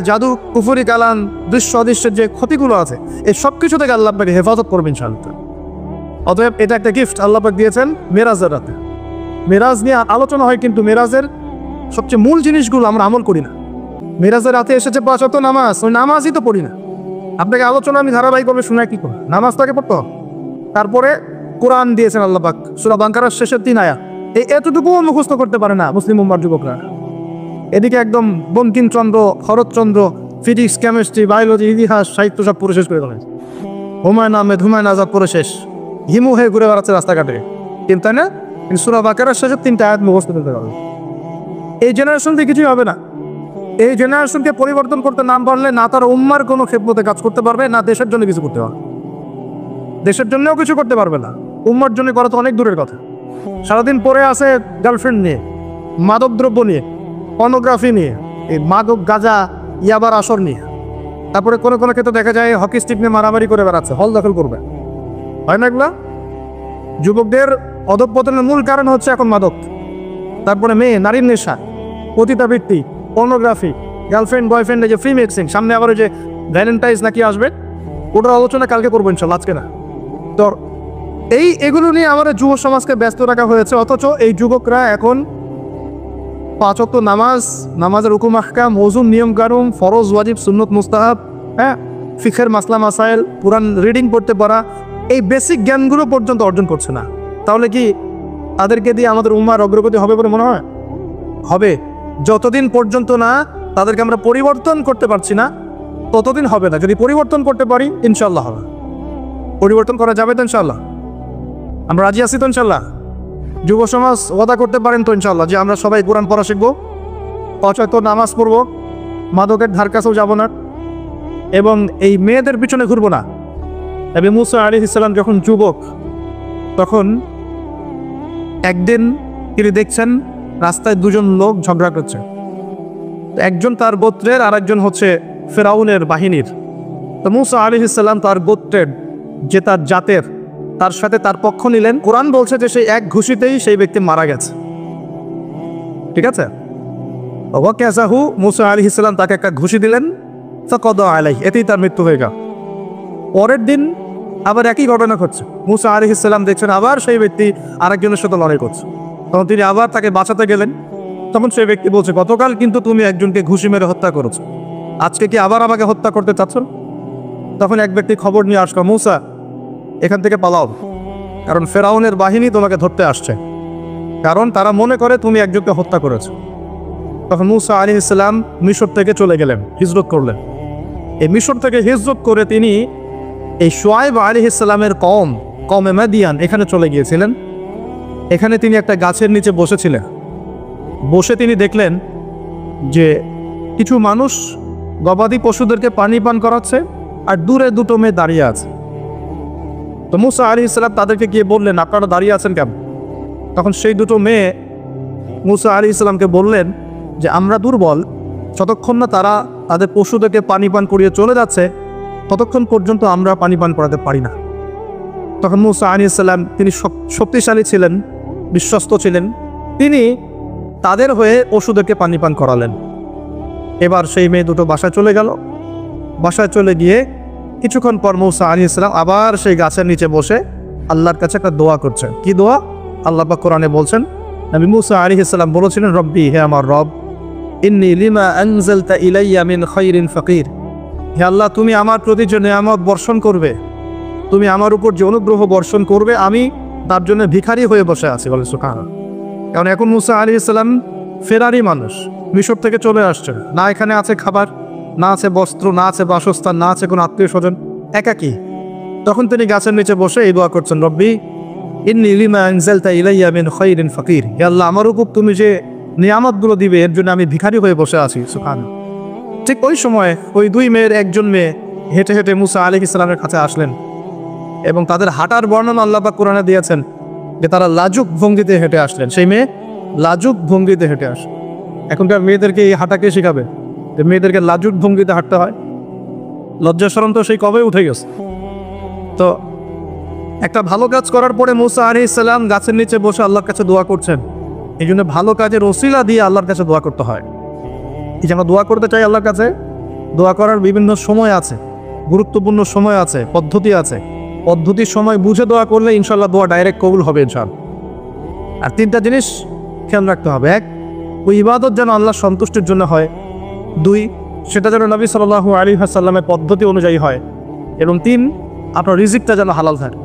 জাদু, কুফরি, কালাম, দৃশ্য অদৃশ্যের যে ক্ষতিগুলো আছে, এই সব কিছু থেকে আল্লাহ পাক হেফাজত করবেন ইনশাআল্লাহ। অতএব এটা একটা গিফট আল্লাহ পাক দিয়েছেন মেরাজের রাতে। মেরাজ নিয়ে আলোচনা হয়, কিন্তু মেরাজের সবচেয়ে মূল জিনিসগুলো আমরা আমল করি না। মেরাজের রাতে এসেছে 5 ওয়াক্ত নামাজ, ওই নামাজই তো পড়ি না। আপনাকে আলোচনা আমি ধারাবাহিকভাবে শোনাই, কি করে নামাজটাকে পড়তে হবে। তারপরে কোরআন দিয়েছেন আল্লাহ পাক, সূরা বাকারার শেষের 3 আয়াত। এতটুকুও মুখস্থ করতে পারে না মুসলিম উম্মার যুবকরা। এদিকে একদম Bankimchandra, Saratchandra, physics, chemistry, biology, ইতিহাস, সাহিত্য সব পড়ে শেষ করে দিলেন। হুমায়ুন আহমেদ, হুমায়ুন আজাদ পড়ে শেষ, হিমু হয়ে ঘুরে বেড়াচ্ছে রাস্তাঘাটে, কিন্তু তাই না? কিন্তু সূরা বাকারার শেষের 3টা আয়াত মুখস্থ করতে পারবে। এই জেনারেশন দিয়ে কিছুই হবে না। এই জেনারেশনকে পরিবর্তন করতে না পারলে, না তার উম্মার কোনো খেদমতে কাজ করতে পারবে, না দেশের জন্য কিছু করতে পারবে। দেশের জন্যও কিছু করতে পারবে না, উম্মার জন্য করা তো অনেক দূরের কথা। সারাদিন পরে আছে গার্লফ্রেন্ড নিয়ে, মাদকদ্রব্য নিয়ে, পর্নোগ্রাফি নিয়ে, এই মাদক, গাঁজা, ইয়াবার আসর নিয়ে। তারপরে কোনো কোনো ক্ষেত্রে দেখা যায় হকি স্টিক নিয়ে মারামারি করে বেড়াচ্ছে, হল দখল করবে, হয় না এগুলা? যুবকদের অধঃপতনের মূল কারণ হচ্ছে এখন মাদক, তারপরে মেয়ে, নারীর নেশা, পতিতাবৃত্তি, পর্নোগ্রাফি, গার্লফ্রেন্ড বয়ফ্রেন্ডে যে ফ্রি মিক্সিং, সামনে আবার ওই যে ভ্যালেন্টাইন্স নাকি আসবে, ওটার আলোচনা কালকে করবো ইনশাল্লাহ, আজকে না। তো এগুলো নিয়ে আমাদের যুব সমাজকে ব্যস্ত রাখা হয়েছে, অথচ এই যুবকরা এখন 5 ওয়াক্ত নামাজ, নামাজের হুকুম আহকাম, ওযুর নিয়ম কানুন, ফরজ, ওয়াজিব, সুন্নত, মুস্তাহাব, ফিকহের মাসলা মাসাইল, কুরআন রিডিং পড়তে পারা, এই বেসিক জ্ঞানগুলো পর্যন্ত অর্জন করছে না। তাহলে কি তাদেরকে দিয়ে আমাদের উম্মার অগ্রগতি হবে বলে মনে হয়? হবে। যতদিন পর্যন্ত না তাদেরকে আমরা পরিবর্তন করতে পারছি না, ততদিন হবে না। যদি পরিবর্তন করতে পারি ইনশাল্লাহ হবে। পরিবর্তন করা যাবে তো ইনশাল্লাহ? আমরা রাজি আছি তো ইনশাল্লাহ? যুব সমাজ ওয়াদা করতে পারেন তো ইনশাল্লাহ যে আমরা সবাই কোরআন পড়া শিখবো, 5 ওয়াক্ত নামাজ পড়বো, মাদকের ধার কাছেও যাবো না, এবং এই মেয়েদের পিছনে ঘুরবো না। নবী মুসা আলাইহিস সালাম যখন যুবক, তখন একদিন তিনি দেখছেন রাস্তায় 2 জন লোক ঝগড়া করছে। একজন তার গোত্রের, আর একজন হচ্ছে ফেরাউনের বাহিনীর। তো মুসা আলাইহিস সালাম তার গোত্রের, যে তার জাতের, তার সাথে তার পক্ষ নিলেন। কোরআন বলছে যে সেই এক ঘুষিতেই সেই ব্যক্তি মারা গেছে। ঠিক আছে? ওয়াকাযাহু, মুসা আলাইহিস সালাম তাকে একটা ঘুষি দিলেন, ফাকাদা আলাইহি, এতেই তার মৃত্যু হয়ে গেল। পরের দিন আবার একই ঘটনা ঘটছে। মুসা আলাইহিস সালাম দেখছেন আবার সেই ব্যক্তি আরেকজনের সাথে লড়াই করছে। তখন তিনি আবার তাকে বাঁচাতে গেলেন। তখন সেই ব্যক্তি বলছে, গতকাল কিন্তু তুমি একজনকে ঘুষি মেরে হত্যা করেছো, আজকে কি আবার আমাকে হত্যা করতে চাচ্ছ? তখন এক ব্যক্তি খবর নিয়ে আসলো, মুসা এখান থেকে পালাও, কারণ ফেরাউনের বাহিনী তোমাকে ধরতে আসছে, কারণ তারা মনে করে তুমি একজনকে হত্যা করেছো। তখন মুসা আলাইহিস সালাম মিশর থেকে চলে গেলেন, হিজরত করলেন। এই মিশর থেকে হিজরত করে তিনি এই শুআয়ব আলাইহিস সালামের কওমে মাদিয়ান এখানে চলে গিয়েছিলেন। এখানে তিনি একটা গাছের নিচে বসেছিলেন। বসে তিনি দেখলেন যে কিছু মানুষ গবাদি পশুদেরকে পানি পান করাচ্ছে, আর দূরে দুটো মেয়ে দাঁড়িয়ে আছে। তো মুসা আলাইহিস সালাম তাদেরকে গিয়ে বললেন, আপনারা দাঁড়িয়ে আছেন কেন? তখন সেই দুটো মেয়ে মুসা আলাইহিস সালামকে বললেন যে আমরা দুর্বল, যতক্ষণ না তারা তাদের পশুদেরকে পানি পান করিয়ে চলে যাচ্ছে ততক্ষণ পর্যন্ত আমরা পানি পান করাতে পারি না। তখন মুসা আলাইহিস সালাম তিনি শক্তিশালী ছিলেন, বিশ্বস্ত ছিলেন, তিনি তাদের হয়ে পশুদেরকে পানি পান করালেন। এবার সেই মেয়ে দুটো বাসায় চলে গেল। বাসায় চলে গিয়ে কিছুক্ষণ পর মুসা আলাইহিস সালাম আবার সেই গাছের নিচে বসে আল্লাহর কাছে একটা দোয়া করছেন। কি দোয়া? আল্লাহ পাক কোরআনে বলছেন, নবী মুসা আলাইহিস সালাম বলেছিলেন, রব্বি, হে আমার রব, ইন্নী লিমা আনজালতা ইলাইয়া মিন খায়রিন ফাকির। হে আল্লাহ, তুমি আমার প্রতি যে নিয়ামত বর্ষণ করবে, তুমি আমার উপর যে অনুগ্রহ বর্ষণ করবে, আমি তার জন্য ভিখারি হয়ে বসে আছি। বলে সুবহানাল্লাহ। কারণ এখন মুসা আলাইহিস সালাম ফেরারি মানুষ, মিশর থেকে চলে আসছেন, না এখানে আছে খাবার, না আছে বস্ত্র, না আছে বাসস্থান, না আছে কোনো আত্মীয় স্বজন, একাকী। তখন তিনি গাছের নিচে বসে এই দোয়া করছেন, রব্বি ইন্নী লিমা আনজালতা ইলাইয়া মিন খায়রিন ফাকির। হে আল্লাহ, আমার উপর তুমি যে নিয়ামতগুলো দিবে এর জন্য আমি ভিখারি হয়ে বসে আছি। সুবহানাল্লাহ। ঠিক ওই সময় ওই দুই মেয়ের একজন মেয়ে হেঁটে হেঁটে মুসা আলাইহিস সালামের কাছে আসলেন, এবং তাদের হাঁটার বর্ণনা আল্লাহ পাক কোরআনে দিয়েছেন যে তারা লাজুক ভঙ্গিতে হেঁটে আসলেন। সেই মেয়ে লাজুক ভঙ্গিতে হেঁটে আসে। এখনকার মেয়েদেরকে এই হাঁটাকে শেখাবে যে মেয়েদেরকে লাজুক ভঙ্গিতে হাঁটতে হয়? লজ্জা শরম তো সেই কবে উঠে গেছে। তো একটা ভালো কাজ করার পরে মুসা আলাইহিস সালাম গাছের নিচে বসে আল্লাহর কাছে দোয়া করছেন। এই জন্য ভালো কাজের ওসিলা দিয়ে আল্লাহর কাছে দোয়া করতে হয়। এই যে আমরা দোয়া করতে চাই আল্লাহর কাছে, দোয়া করার বিভিন্ন সময় আছে, গুরুত্বপূর্ণ সময় আছে, পদ্ধতি আছে। পদ্ধতির সময় বুঝে দোয়া করলে ইনশাল্লাহ দোয়া ডাইরেক্ট কবুল হবে ইনশাআল্লাহ। আর তিনটা জিনিস খেয়াল রাখতে হবে। এক, ওই ইবাদত যেন আল্লাহর সন্তুষ্টির জন্য হয়। দুই, সেটা যেন নবী সাল্লাল্লাহু আলাইহি ওয়াসাল্লামের পদ্ধতি অনুযায়ী হয়। এবং তিন, আপনার রিজিকটা যেন হালাল থাকে।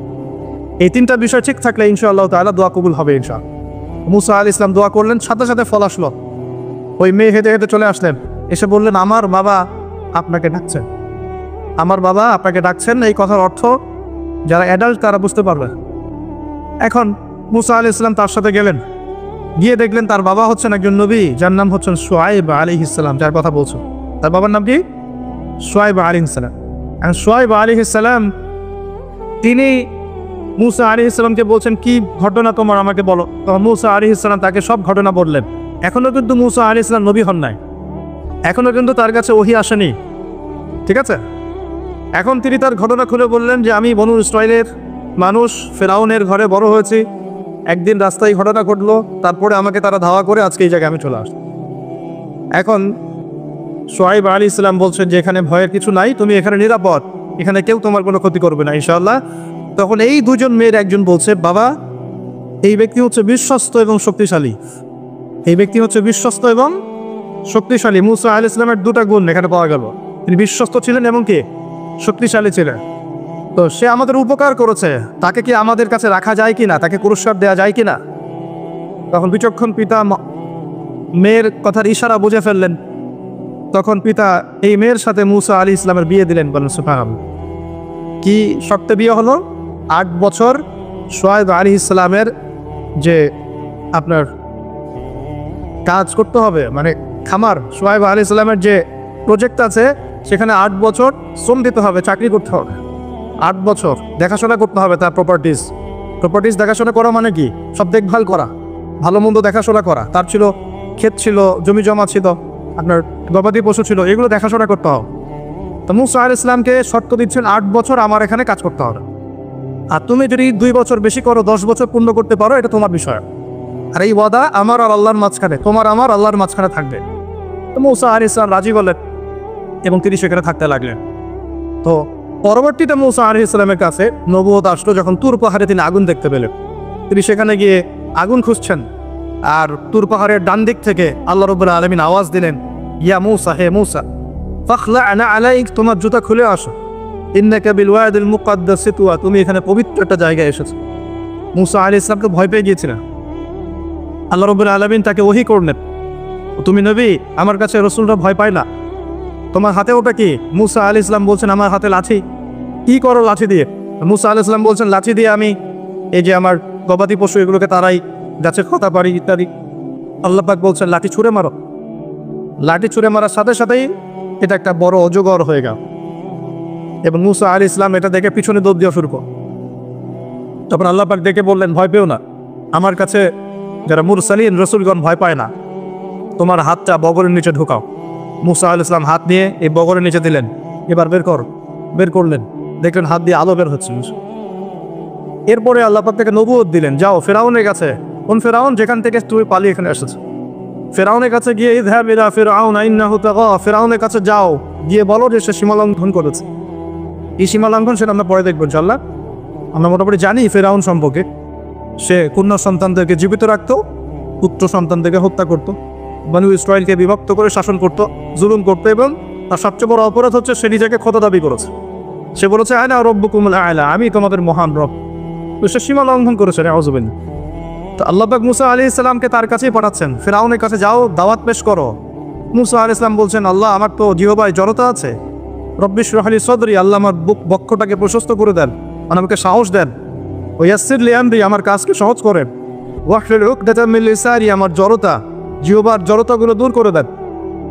এই তিনটা বিষয় ঠিক থাকলে ইনশাআল্লাহ তাআলা দোয়া কবুল হবে ইনশাআল্লাহ। মুসা আলাইহিস সালাম দোয়া করলেন, সাথে সাথে ফল আসলো। ওই মেয়ে হেঁটে হেঁটে চলে আসলেন, এসে বললেন, আমার বাবা আপনাকে ডাকছেন, আমার বাবা আপনাকে ডাকছেন। এই কথার অর্থ যারা অ্যাডাল্ট তারা বুঝতে পারবে। এখন মুসা আলাইহিস সালাম তার সাথে গেলেন, গিয়ে দেখলেন তার বাবা হচ্ছেন একজন নবী, যার নাম হচ্ছেন শুআয়ব আলাইহিস সালাম, যার কথা বলছো। তার বাবার নাম কি? শুআয়ব আলাইহিস সালাম। আর শুআয়ব আলাইহিস সালাম তিনি মুসা আলাইহিস সালামকে বলছেন, কি ঘটনা তোমার আমাকে বলো। তখন মুসা আলাইহিস সালাম তাকে সব ঘটনা বললেন। এখনো কিন্তু মুসা আলাইহিস সালাম নবী হন নাই, এখনো কিন্তু তার কাছে ওহী আসেনি, ঠিক আছে? এখন তিনি তার ঘটনা খুলে বললেন যে আমি বনু ইসরাইলের মানুষ, ফেরাউনের ঘরে বড় হয়েছি, একদিন রাস্তায় ঘটনা ঘটলো, তারপরে আমাকে তারা ধাওয়া করে আজকে এই জায়গায় আমি চলে আসলাম। এখন শুআয়ব আলাইহিস সালাম বলছেন যে এখানে ভয়ের কিছু নাই, তুমি এখানে নিরাপদ, এখানে কেউ তোমার কোনো ক্ষতি করবে না ইনশাআল্লাহ। তখন এই দুজন মেয়ের একজন বলছে, বাবা এই ব্যক্তি হচ্ছে বিশ্বস্ত এবং শক্তিশালী, এই ব্যক্তি হচ্ছে বিশ্বস্ত এবং শক্তিশালী। মুসা আলাইহিস সালামের দুটা গুণ এখানে পাওয়া গেল, তিনি বিশ্বস্ত ছিলেন এবং কি শক্তিশালী ছিলেন। তো সে আমাদের উপকার করেছে, তাকে কি আমাদের কাছে রাখা যায় কিনা, তাকে পুরস্কার দেওয়া যায় কিনা? তখন বিচক্ষণ পিতা মেয়ের কথার ইশারা বুঝে ফেললেন। তখন পিতা এই মেয়ের সাথে মুসা আলাইহিস সালামের বিয়ে দিলেন। বলেন সুবহানাল্লাহ। কি শর্তে বিয়ে হলো? 8 বছর শুআয়ব আলাইহিস সালামের যে আপনার কাজ করতে হবে, মানে খামার, শুআয়ব আলাইহিস সালামের যে প্রজেক্ট আছে সেখানে 8 বছর শ্রম দিতে হবে, চাকরি করতে হবে। 8 বছর দেখাশোনা করতে হবে তার প্রপার্টিস দেখাশোনা করা মানে কি? সব দেখভাল করা, ভালো মন্দ দেখাশোনা করা। তার ছিল ক্ষেত ছিল, জমি জমা ছিল, আপনার গবাদি পশু ছিল, এগুলো দেখাশোনা করতে হবে। তো মুসা আলাইহিস সালামকে শর্ত দিচ্ছেন 8 বছর আমার এখানে কাজ করতে হবে, আর তুমি যদি 2 বছর বেশি করো, 10 বছর পূর্ণ করতে পারো, এটা তোমার বিষয়। আর এই ওয়াদা আমার আর আল্লাহর মাঝখানে, তোমার আমার আল্লাহর মাঝখানে থাকবে। তো মুসা আলাইহিস সালাম রাজি বললেন এবং তিনি সেখানে থাকতে লাগলেন। তো পরবর্তীতে মূসা আলাইহিস সালামের কাছে নবুয়ত আসলো যখন তুর পাহাড়ে তিনি আগুন দেখতে পেলেন। তিনি সেখানে গিয়ে আগুন খুঁজছেন, আর তুর পাহাড়ের ডান দিক থেকে আল্লাহ রাব্বুল আলামিন আওয়াজ দিলেন, ইয়া মূসা, হে মূসা, ফাখলা'না আলাইক, তোমার জুতা খুলে আসো, ইন্নাকা বিল ওয়াদিল মুকাদ্দাস তুয়া, তুমি এখানে পবিত্র একটা জায়গায় এসেছো। মূসা আলাইহিস সালামকে ভয় পেয়ে গিয়েছিলেন। আল্লাহ রাব্বুল আলামিন তাকে ওহী করলেন, তুমি নবী, আমার কাছে রাসূলরা ভয় পায় না, তোমার হাতে ওটা কি? মূসা আলাইহিস সালাম বলছেন, আমার হাতে লাঠি। কি করো লাঠি দিয়ে? মূসা আলাইহিস সালাম বলছেন, লাঠি দিয়ে আমি এই যে আমার গবাদি পশু এগুলোকে তারাই, গাছের কথা পারি ইত্যাদি। আল্লাহ পাক বলছেন, লাঠি ছুঁড়ে মারো। লাঠি ছুঁড়ে মারার সাথে সাথেই এটা একটা বড় অজগর হয়ে গেল, এবং মূসা আলাইহিস সালাম এটা দেখে পিছনে দৌড় দেওয়া শুরু করল। তখন আল্লাহ পাক ডেকে বললেন, ভয় পেও না, আমার কাছে যারা মুরসালিন রাসূলগণ ভয় পায় না, তোমার হাতটা বগলের নিচে ঢোকাও। মূসা আলাইহিস সালাম হাত নিয়ে এই বগলের নিচে দিলেন, এবার বের করলেন, দেখলেন হাত দিয়ে আলো বের হচ্ছে। এরপরে আল্লাহ পাক তাকে নবুয়ত দিলেন, যাও ফেরাউনের কাছে। কোন ফেরাউন? যেখান থেকে তুমি পালিয়ে এখানে এসেছো। ফেরাউনের কাছে গিয়ে ইযহাব ইলা ফিরআউন ইন্নাহু তাগা, ফেরাউনের কাছে যাও, গিয়ে বলো যে সে সীমা লঙ্ঘন করেছে। এই সীমা লঙ্ঘন সেটা আমরা পরে দেখবো ইনশাআল্লাহ। আমরা মোটামুটি জানি ফেরাউন সম্পর্কে, সে কন্যা সন্তানদেরকে জীবিত রাখতো, পুত্র সন্তানদেরকে হত্যা করতো, বনু ইসরাইলকে বিভক্ত করে শাসন করতো, জুলুম করতো, এবং তার সবচেয়ে বড় অপরাধ হচ্ছে সে নিজেকে খোদা দাবি করেছে। সে বলেছে, আনা রব্বুকুমুল আ'লা, আমি তোমাদের মহান রব। তো সে সীমা লঙ্ঘন করেছে, আউযুবিল্লাহ। তো আল্লাহ পাক মূসা আলাইহিস সালামকে তার কাছেই পাঠাচ্ছেন, ফিরআউনের কাছে যাও, দাওয়াত পেশ করো। মূসা আলাইহিস সালাম বলছেন, আল্লাহ, আমার তো জিহ্বায় জড়তা আছে, রব্বি ইশরাহ লি সদরি, আল্লাহ আমার বক্ষটাকে প্রশস্ত করে দেন, আমাকে সাহস দেন। ওয়া ইয়াসসির লি আমরি, আমার কাজকে সহজ করেন। ওয়াহলুল উকদাতাম মিন লিসানি, আমার জড়তা, জিহ্বার জড়তাগুলো দূর করে দেন।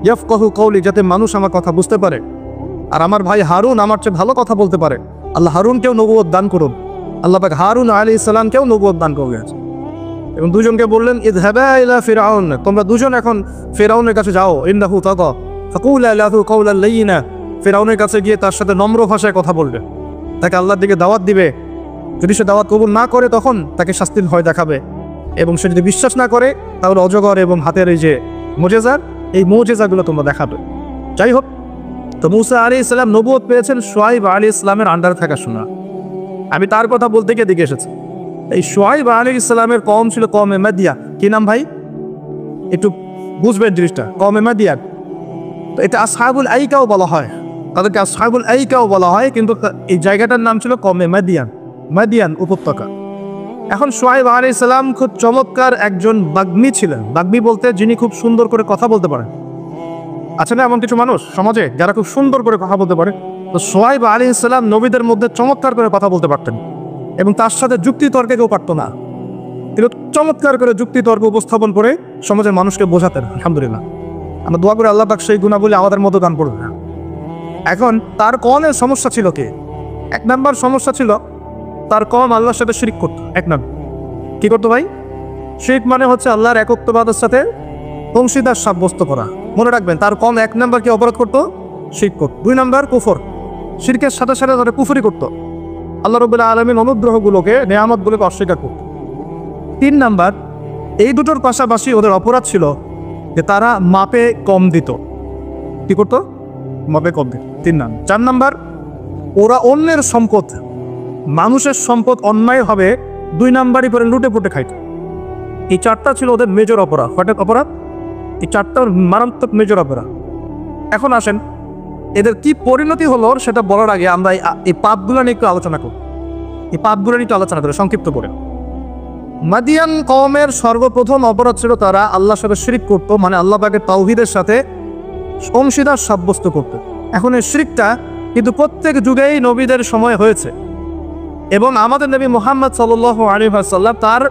ইয়াফকাহু কওলি, যাতে মানুষ আমার কথা বুঝতে পারে, আর আমার ভাই হারুন আমার চেয়ে ভালো কথা বলতে পারে। আল্লাহ হারুনকেও নবুয়ত দান করুন। আল্লাহ পাক হারুন আলাইহিস সালামকেও নবুয়ত দান করলেন, এবং দুজনকে বললেন, ইযহাবা ইলা ফিরআউন, তোমরা দুজন এখন ফিরআউনের কাছে যাও, ইন্নাহু তাগা, ফাকুলা লাহু কাওলান লাইয়িনা, ফিরআউনের কাছে গিয়ে তার সাথে নম্র ভাষায় কথা বলবে, তাকে আল্লাহর দিকে দাওয়াত দিবে। যদি সে দাওয়াত কবুল না করে তখন তাকে শাস্তির ভয় দেখাবে, এবং সে যদি বিশ্বাস না করে তাহলে অজগর এবং হাতের এই যে এই মুজিজাগুলো তোমরা দেখাবে। যাই হোক, তো মূসা আলাইহিস সালাম নবুয়ত পেয়েছেন শুআয়ব আলাইহিস সালামের আন্ডারে থাকা শোনা। আমি তার কথা বলতে গিয়ে দিকে এসেছি। এই শুআয়ব আলাইহিস সালামের কওম ছিল কওমে মাদিয়ান। কি নাম ভাই? একটু বুঝবেন জিনিসটা। কওমে মাদিয়ান, তো এটা আসহাবুল আইকাও বলা হয়, তাদেরকে আসহাবুল আইকাও বলা হয়, কিন্তু এই জায়গাটার নাম ছিল কওমে মাদিয়ান উপত্যকা। এখন শুআয়ব আলাইহিস সালাম খুব চমৎকার একজন বাগ্মী ছিলেন। বাগ্মী বলতে যিনি খুব সুন্দর করে কথা বলতে পারেন। আছে না এমন কিছু মানুষ সমাজে যারা খুব সুন্দর করে কথা বলতে পারে? তো শুআয়ব আলাইহিস সালাম নবীদের মধ্যে চমৎকার করে কথা বলতে পারতেন, এবং তার সাথে যুক্তি তর্কে কেউ পারত না। তিনি চমৎকার করে যুক্তি তর্ক উপস্থাপন করে সমাজের মানুষকে বোঝাতেন। আলহামদুলিল্লাহ, আমরা দোয়া করে আল্লাহ পাক সেই গুণাবলী আমাদের মতো দান করবেন। এখন তার কওমের সমস্যা ছিল কি? এক নাম্বার সমস্যা ছিল তার কওম আল্লাহর সাথে শিরক করত। এক নাম্বার কি করতো ভাই? শিরক মানে হচ্ছে আল্লাহর একত্ববাদের সাথে অংশীদার সাব্যস্ত করা। মনে রাখবেন, তার কওম এক নাম্বার কি অপরাধ করতো? শিরক করত। দুই নাম্বার কুফর, শিরকের সাথে সাথে তারা কুফরি করতো, আল্লাহ রাব্বুল আলামিন অনুগ্রহগুলোকে, নেয়ামতগুলোকে অস্বীকার করত। তিন নাম্বার, এই দুটোর পাশাপাশি ওদের অপরাধ ছিল যে তারা মাপে কম দিত। কি করতো? মাপে কম দিত। তিন নাম্বার। চার নাম্বার, ওরা অন্যের সম্পদ, মানুষের সম্পদ অন্যায় হবে দুই নাম্বারই করে লুটে পুটে খাইত। এই চারটা ছিল ওদের মেজর অপরাধ। হঠাৎ অপরাধ, এই চারটার মারাত্মক মেজর অপরাধ। এখন আসেন, এদের কি পরিণতি হলো সেটা বলার আগে আমরা এই পাপগুলো নিয়ে একটু আলোচনা করি। এই পাপগুলো নিয়ে একটু আলোচনা করে সংক্ষিপ্ত করে। মাদিয়ান কওমের সর্বপ্রথম অপরাধ ছিল তারা আল্লাহর সাথে শিরক করতো, মানে আল্লাহ পাকের তাওহীদের সাথে অংশীদার সাব্যস্ত করতো। এখন এই শিরকটা কিন্তু প্রত্যেক যুগেই নবীদের সময় হয়েছে, এবং আমাদের নবী মুহাম্মদ সাল্লাল্লাহু আলাইহি ওয়াসাল্লাম তার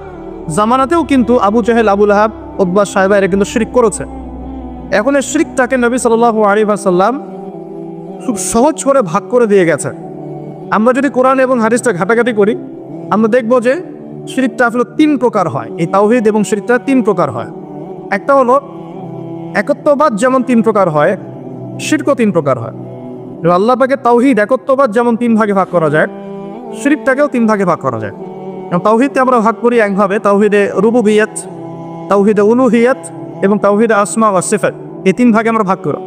জামানাতেও কিন্তু আবু জাহেল, আবু লাহাব, উতবা, সাইবা এরা কিন্তু শিরক করেছে। এখন এই শিরকটাকে নবী সাল্লাল্লাহু আলাইহি ওয়াসাল্লাম খুব সহজ করে ভাগ করে দিয়ে গেছে। আমরা যদি কোরআন এবং হাদিসটা ঘাটাঘাটি করি, আমরা দেখব যে শিরকটা আসলে তিন প্রকার হয়। এই তাওহীদ এবং শিরকটা তিন প্রকার হয়। একটা হলো একত্ববাদ, যেমন তিন প্রকার হয়, শিরকও তিন প্রকার হয়। আল্লাহ পাকের তাওহীদ একত্ববাদ যেমন তিন ভাগে ভাগ করা যায়, শিরকটাকেও তিন ভাগে ভাগ করা যায়। তাওহীদকে আমরা ভাগ করি একভাবে, তাওহীদে রুবুবিয়্যাত, তাওহীদে উলুহিয়্যাত এবং তাওহীদে আসমা ওয়া সিফাত। এই তিন ভাগে আমরা ভাগ করি।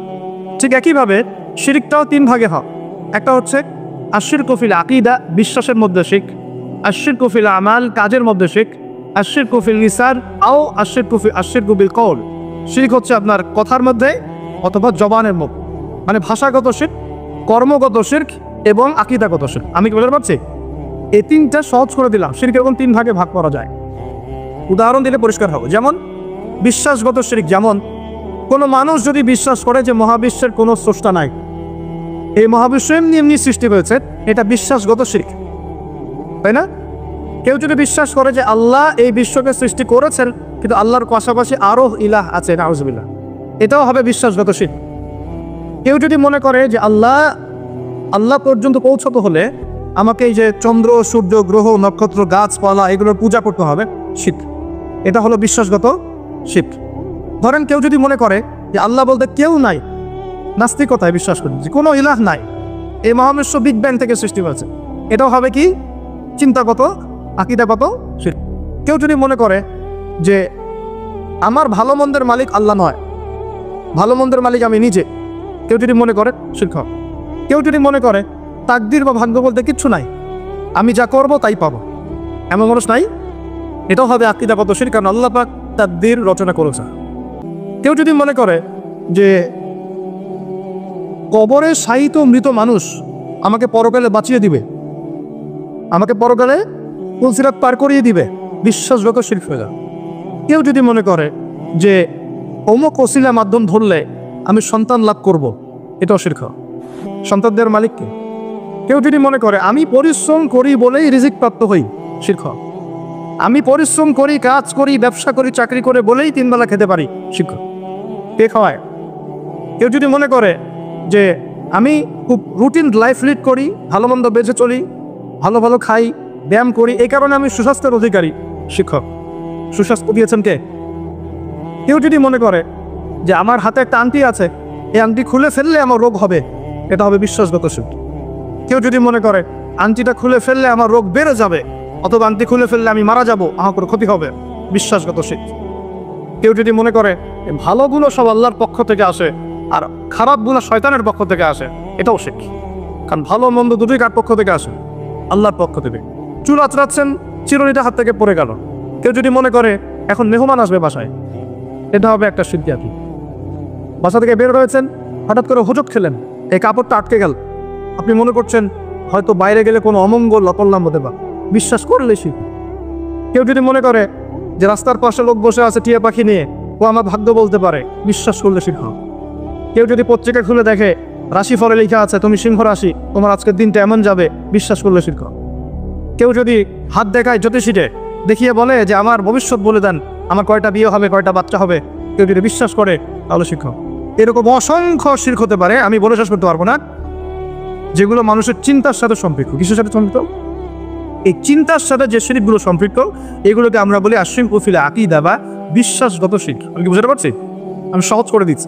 ঠিক একইভাবে শিরকটাও তিন ভাগে হয়। একটা হচ্ছে আশশিরকু ফিল আকীদা বিশ্বাসের মধ্যে শিরক, আশশিরকু ফিল আমাল কাজের মধ্যে শিরক, আশশিরকু ফিল লিসান আও আশশিরকু বিল কওল। শিরক হচ্ছে আপনার কথার মধ্যে অথবা জবানের মধ্যে, মানে ভাষাগত শিরক, কর্মগত শিরক এবং আকীদাগত শিরক। আমি কি বলতে পারছি? এই তিনটা সহজ করে দিলাম। শিরক এরকম তিন ভাগে ভাগ করা যায়। উদাহরণ দিলে পরিষ্কার হবে। যেমন বিশ্বাসগত শিরক, যেমন কোনো মানুষ যদি বিশ্বাস করে যে মহাবিশ্বের কোনো স্রষ্টা নাই, এই মহাবিশ্ব এমনি এমনি সৃষ্টি হয়েছে, এটা বিশ্বাসগত শিরক, তাই না? কেউ যদি বিশ্বাস করে যে আল্লাহ এই বিশ্বকে সৃষ্টি করেছেন কিন্তু আল্লাহর পাশাপাশি আরো ইলাহ আছে, নাউজুবিল্লাহ, এটাও হবে বিশ্বাসগত শিরক। কেউ যদি মনে করে যে আল্লাহ পর্যন্ত পৌঁছতে হলে আমাকে এই যে চন্দ্র সূর্য গ্রহ নক্ষত্র গাছপালা এগুলোর পূজা করতে হবে, শিরক, এটা হলো বিশ্বাসগত শিরক। ধরেন কেউ যদি মনে করে যে আল্লাহ বলতে কেউ নাই, নাস্তিকতায় বিশ্বাস করি যে কোনো ইলাহ নাই, এই মহাবিশ্ব বিগ ব্যাং থেকে সৃষ্টি হয়েছে, এটাও হবে কি চিন্তাগত আকীদাগত শিরক। কেউ যদি মনে করে যে আমার ভালো মন্দের মালিক আল্লাহ নয়, ভালো মন্দের মালিক আমি নিজে, কেউ যদি মনে করে শিরক হবে। কেউ যদি মনে করে তাকদীর বা ভাগ্য বলতে কিচ্ছু নাই, আমি যা করব তাই পাবো, এমন মানুষ নাই, এটাও হবে আকীদাগত শিরক, কারণ আল্লাহ পাক তাকদীর রচনা করেছে। কেউ যদি মনে করে যে কবরে শায়িত মৃত মানুষ আমাকে পরকালে বাঁচিয়ে দিবে, আমাকে পরকালে পুলসিরাত পার করিয়ে দিবে, বিশ্বাসগত শিরক হয়ে যায়। কেউ যদি মনে করে যে অমুক ওসিলা মাধ্যম ধরলে আমি সন্তান লাভ করব, এটাও শিরক। সন্তানদের মালিককে। কেউ যদি মনে করে আমি পরিশ্রম করি বলেই রিজিক প্রাপ্ত হই, শিরক। আমি পরিশ্রম করি, কাজ করি, ব্যবসা করি, চাকরি করে বলেই তিনবেলা খেতে পারি, শিরক। কে খাওয়ায়? কেউ যদি মনে করে যে আমি খুব রুটিন লাইফ লিড করি, ভালো মন্দ বেঁচে চলি, ভালো ভালো খাই, ব্যায়াম করি, এই কারণে আমি সুস্বাস্থ্যের অধিকারী, শিক্ষক। সুস্বাস্থ্য দিয়েছেন কে? কেউ যদি মনে করে যে আমার হাতে একটা আংটি আছে, এই আংটি খুলে ফেললে আমার রোগ হবে, এটা হবে বিশ্বাসগত শিরক। কেউ যদি মনে করে আংটিটা খুলে ফেললে আমার রোগ বেড়ে যাবে, অথবা আংটি খুলে ফেললে আমি মারা যাব, আমার কোনো ক্ষতি হবে, বিশ্বাসগত শিরক। কেউ যদি মনে করে ভালোগুলো সব আল্লাহর পক্ষ থেকে আসে আর খারাপগুলো শয়তানের পক্ষ থেকে আসে, এটাও শিরক। কারণ ভালো মন্দ দুটোই কার পক্ষ থেকে আসে? আল্লাহর পক্ষ থেকে। চুল আঁচড়াচ্ছেন, চিরুনিটা হাত থেকে পড়ে গেল। কেউ যদি মনে করে এখন মেহমান আসবে বাসায়, এটা হবে একটা শিরক। আপনি বাসা থেকে বের হয়েছেন, হঠাৎ করে হোঁচট খেলেন, এই কাপড়টা আটকে গেল, আপনি মনে করছেন হয়তো বাইরে গেলে কোনো অমঙ্গল অকল্যাণ হতে পারে, বিশ্বাস করলে শিরক। কেউ যদি মনে করে যে রাস্তার পাশে লোক বসে আছে টিয়া পাখি নিয়ে, ও আমার ভাগ্য বলতে পারে, বিশ্বাস করলে শিরক। কেউ যদি পত্রিকা খুলে দেখে রাশিফলে লেখা আছে তুমি সিংহ রাশি, তোমার আজকের দিনটা এমন যাবে, বিশ্বাস করলে শিরক। কেউ যদি হাত দেখায় জ্যোতিষীকে, দেখিয়ে বলে যে আমার ভবিষ্যৎ বলে দেন, আমার কয়টা বিয়ে হবে, কয়টা বাচ্চা হবে, কেউ যদি বিশ্বাস করে তাহলে শিরক। এরকম অসংখ্য শিরক হতে পারে, আমি বলে শেষ করতে পারবো না, যেগুলো মানুষের চিন্তার সাথে সম্পৃক্ত। কিসের সাথে সম্পৃক্ত? এই চিন্তার সাথে যে শিরকগুলো সম্পৃক্ত, এগুলোকে আমরা বলি আশশিরকু ফিল আকীদা বা বিশ্বাসগত শিরক। আমি কি বুঝতে পারছি? আমি সহজ করে দিচ্ছি।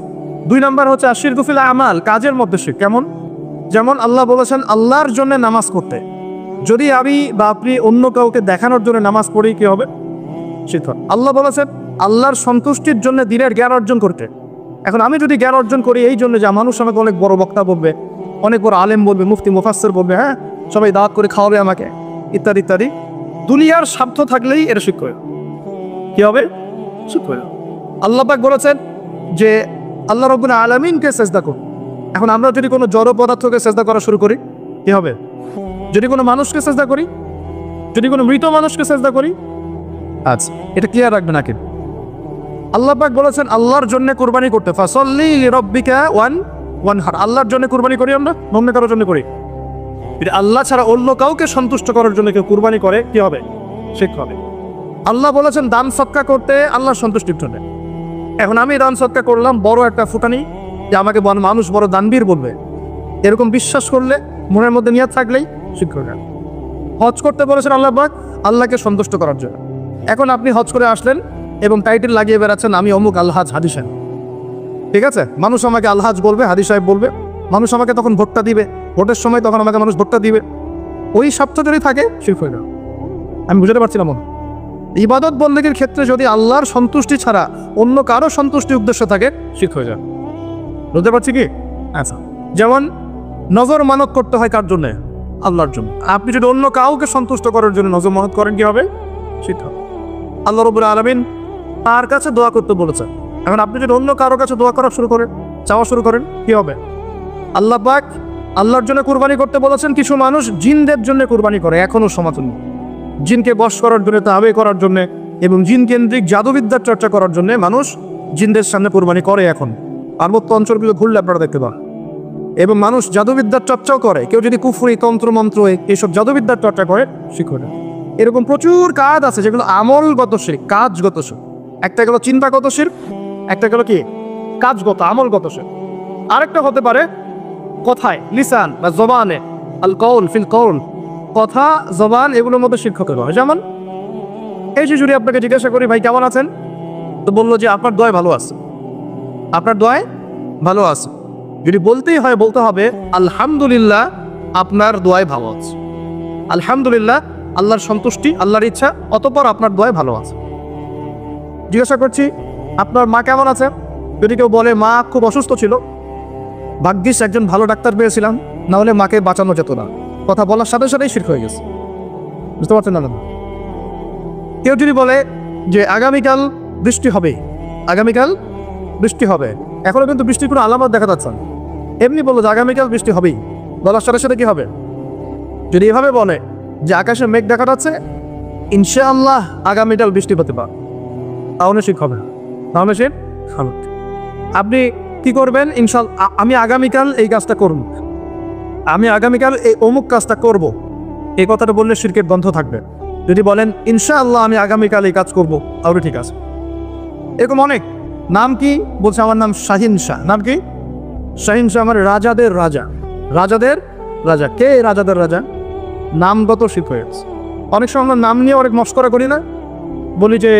2 নাম্বার হচ্ছে আশশিরকু ফিল আমাল, কাজের মধ্যে শিরক। কেমন? যেমন আল্লাহ বলেছেন আল্লাহর জন্য নামাজ পড়তে, যদি আমি বা আপনি অন্য কাউকে দেখানোর জন্য নামাজ পড়ি, কি হবে? শিরক। আল্লাহ বলেছেন আল্লাহর সন্তুষ্টির জন্য দিনের জ্ঞান অর্জন করতে। এখন আমি যদি জ্ঞান অর্জন করি এই জন্য যে মানুষ আমাকে অনেক বড় বক্তা বলবে, অনেক বড় আলেম বলবে, মুফতি মুফাসসির বলবে, হ্যাঁ সবাই দাওয়াত করে খাওয়াবে আমাকে, ইত্যাদি ইত্যাদি, দুনিয়ার স্বার্থ থাকলেই এটা শিরক হয়। কি হবে? শিরক হয়। আল্লাহ পাক বলেছেন যে আল্লাহ রাব্বুল আলামিনকে সিজদা করো। এখন আমরা যদি কোনো জড় পদার্থকে সিজদা করা শুরু করি, কি হবে? যদি কোনো মানুষকে সিজদা করি, যদি কোনো মৃত মানুষকে সিজদা করি, আচ্ছা এটা ক্লিয়ার রাখবেন আগে। আল্লাহ পাক বলেছেন আল্লাহর জন্য কুরবানি করতে, ফাসাল্লি লিরাব্বিকা ওয়ানহার। আল্লাহর জন্য কুরবানি করি আমরা, অন্য কারোর জন্য করি? আল্লাহ ছাড়া অন্য কাউকে সন্তুষ্ট করার জন্য কেউ কুরবানি করে, কি হবে? শিরক হবে। আল্লাহ বলেছেন দান সদকা করতে আল্লাহর সন্তুষ্টির জন্য। এখন আমি দান সদকা করলাম, বড় একটা ফুটানি যে আমাকে মানুষ বড় দানবীর বলবে, এরকম বিশ্বাস করলে, মনের মধ্যে নিয়ত থাকলেই শিরক হবে। হজ করতে বলেছেন আল্লাহ পাক আল্লাহকে সন্তুষ্ট করার জন্য। এখন আপনি হজ করে আসলেন এবং টাইটেল লাগিয়ে বেড়াচ্ছেন আমি অমুক আলহাজ হাদি সাহেব, ঠিক আছে? মানুষ আমাকে আলহাজ বলবে, হাদি সাহেব বলবে, মানুষ আমাকে তখন ভোটটা দিবে, ভোটের সময় তখন আমাকে মানুষ ভোটটা দিবে, ওই স্বার্থ যদি থাকে শিরক হয়ে যাবে। আমি বুঝতে পারছি না। ইবাদত বন্দেগীর ক্ষেত্রে যদি আল্লাহর সন্তুষ্টি ছাড়া অন্য কারো সন্তুষ্টির উদ্দেশ্য থাকে, শিরক হয়ে যাবে। বুঝতে পারছি কি? আচ্ছা, যেমন নজর মানত করতে হয় কার জন্যে? আল্লাহর জন্য। আপনি যদি অন্য কাউকে সন্তুষ্ট করার জন্য নজর মহৎ করেন কি হবে? সেটা আল্লাহ রাব্বুল আলামিন তার কাছে দোয়া করতে বলেছেন। এখন আপনি যদি অন্য কারো কাছে দোয়া করা শুরু করেন, চাওয়া শুরু করেন, কি হবে? আল্লাহ পাক আল্লাহর জন্য কুরবানি করতে বলেছেন। কিছু মানুষ জিনদের জন্য কুরবানি করে এখনো সমাজে, জিনকে বশ করার জন্য, তাবে করার জন্য এবং জিন কেন্দ্রিক জাদুবিদ্যার চর্চা করার জন্য মানুষ জিনদের সামনে কুরবানি করে। এখন পার্বত্য অঞ্চলগুলো ঘুরলে আপনারা দেখতে পান। এবং মানুষ জাদুবিদ্যার চর্চাও করে। কেউ যদি কুফরি, তন্ত্রমন্ত্র, এইসব জাদুবিদ্যার চর্চা করে, শিখরে এরকম প্রচুর কাজ আছে যেগুলো আমলগত শিরক, কাজগত শিরক। একটা গেল চিন্তাগত শিরক, একটা গেল কি কাজগত, আমলগত শিরক। আরেকটা হতে পারে কথায়, লিসান বা জবানে, আল কৌল ফিল কৌল, কথা, জবান, এগুলোর মধ্যে শিক্ষক হয়। যেমন এই যে যদি আপনাকে জিজ্ঞাসা করি ভাই কেমন আছেন, তো বললো যে আপনার দোয়ায় ভালো আছে, আপনার দোয়ায় ভালো আছে। যদি বলতেই হয় বলতে হবে আলহামদুলিল্লাহ আপনার দোয়ায় ভালো আছে, আলহামদুলিল্লাহ আল্লাহর সন্তুষ্টি, আল্লাহর ইচ্ছা, অতঃপর আপনার দোয়ায় ভালো আছে। জিজ্ঞাসা করছি আপনার মা কেমন আছে, যদি কেউ বলে মা খুব অসুস্থ ছিল, ভাগ্যিস একজন ভালো ডাক্তার পেয়েছিলাম, না হলে মাকে বাঁচানো যেত না, কথা বলার সাথে সাথেই শিরক হয়ে গেছে। বুঝতে পারছেন না? কেউ যদি বলে যে আগামীকাল বৃষ্টি হবে, আগামীকাল বৃষ্টি হবে, এখনো কিন্তু বৃষ্টির কোনো আলামত দেখা যাচ্ছে না, এমনি বললো যে আগামীকাল বৃষ্টি হবেই, বলার সাথে সাথে কি হবে? যদি এভাবে বলে যে আকাশে মেঘ দেখা যাচ্ছে, ইনশাআল্লাহ আগামীকাল বৃষ্টি হতে পারে, তাহলে শিরক হবে না, তাহলে শিরক হবে। আপনি কি করবেন? ইনশাআল্লাহ আমি আগামীকাল এই কাজটা করব, আমি আগামীকাল এই অমুক কাজটা করব, এই কথাটা বললে শিরকের গন্ধ থাকবে। যদি বলেন ইনশাআল্লাহ আমি আগামীকাল এই কাজ করব, তাহলে ঠিক আছে। এরকম অনেক। নাম কি? বলছে আমার নাম শাহিন শাহ। নাম কি? শাহিন শাহ, আমার রাজাদের রাজা, রাজাদের রাজা। কে রাজাদের রাজা? নামগত শিরক হয়ে গেছে। অনেক সময় আমরা নাম নিয়ে অনেক মস্করা করি না, বলি যে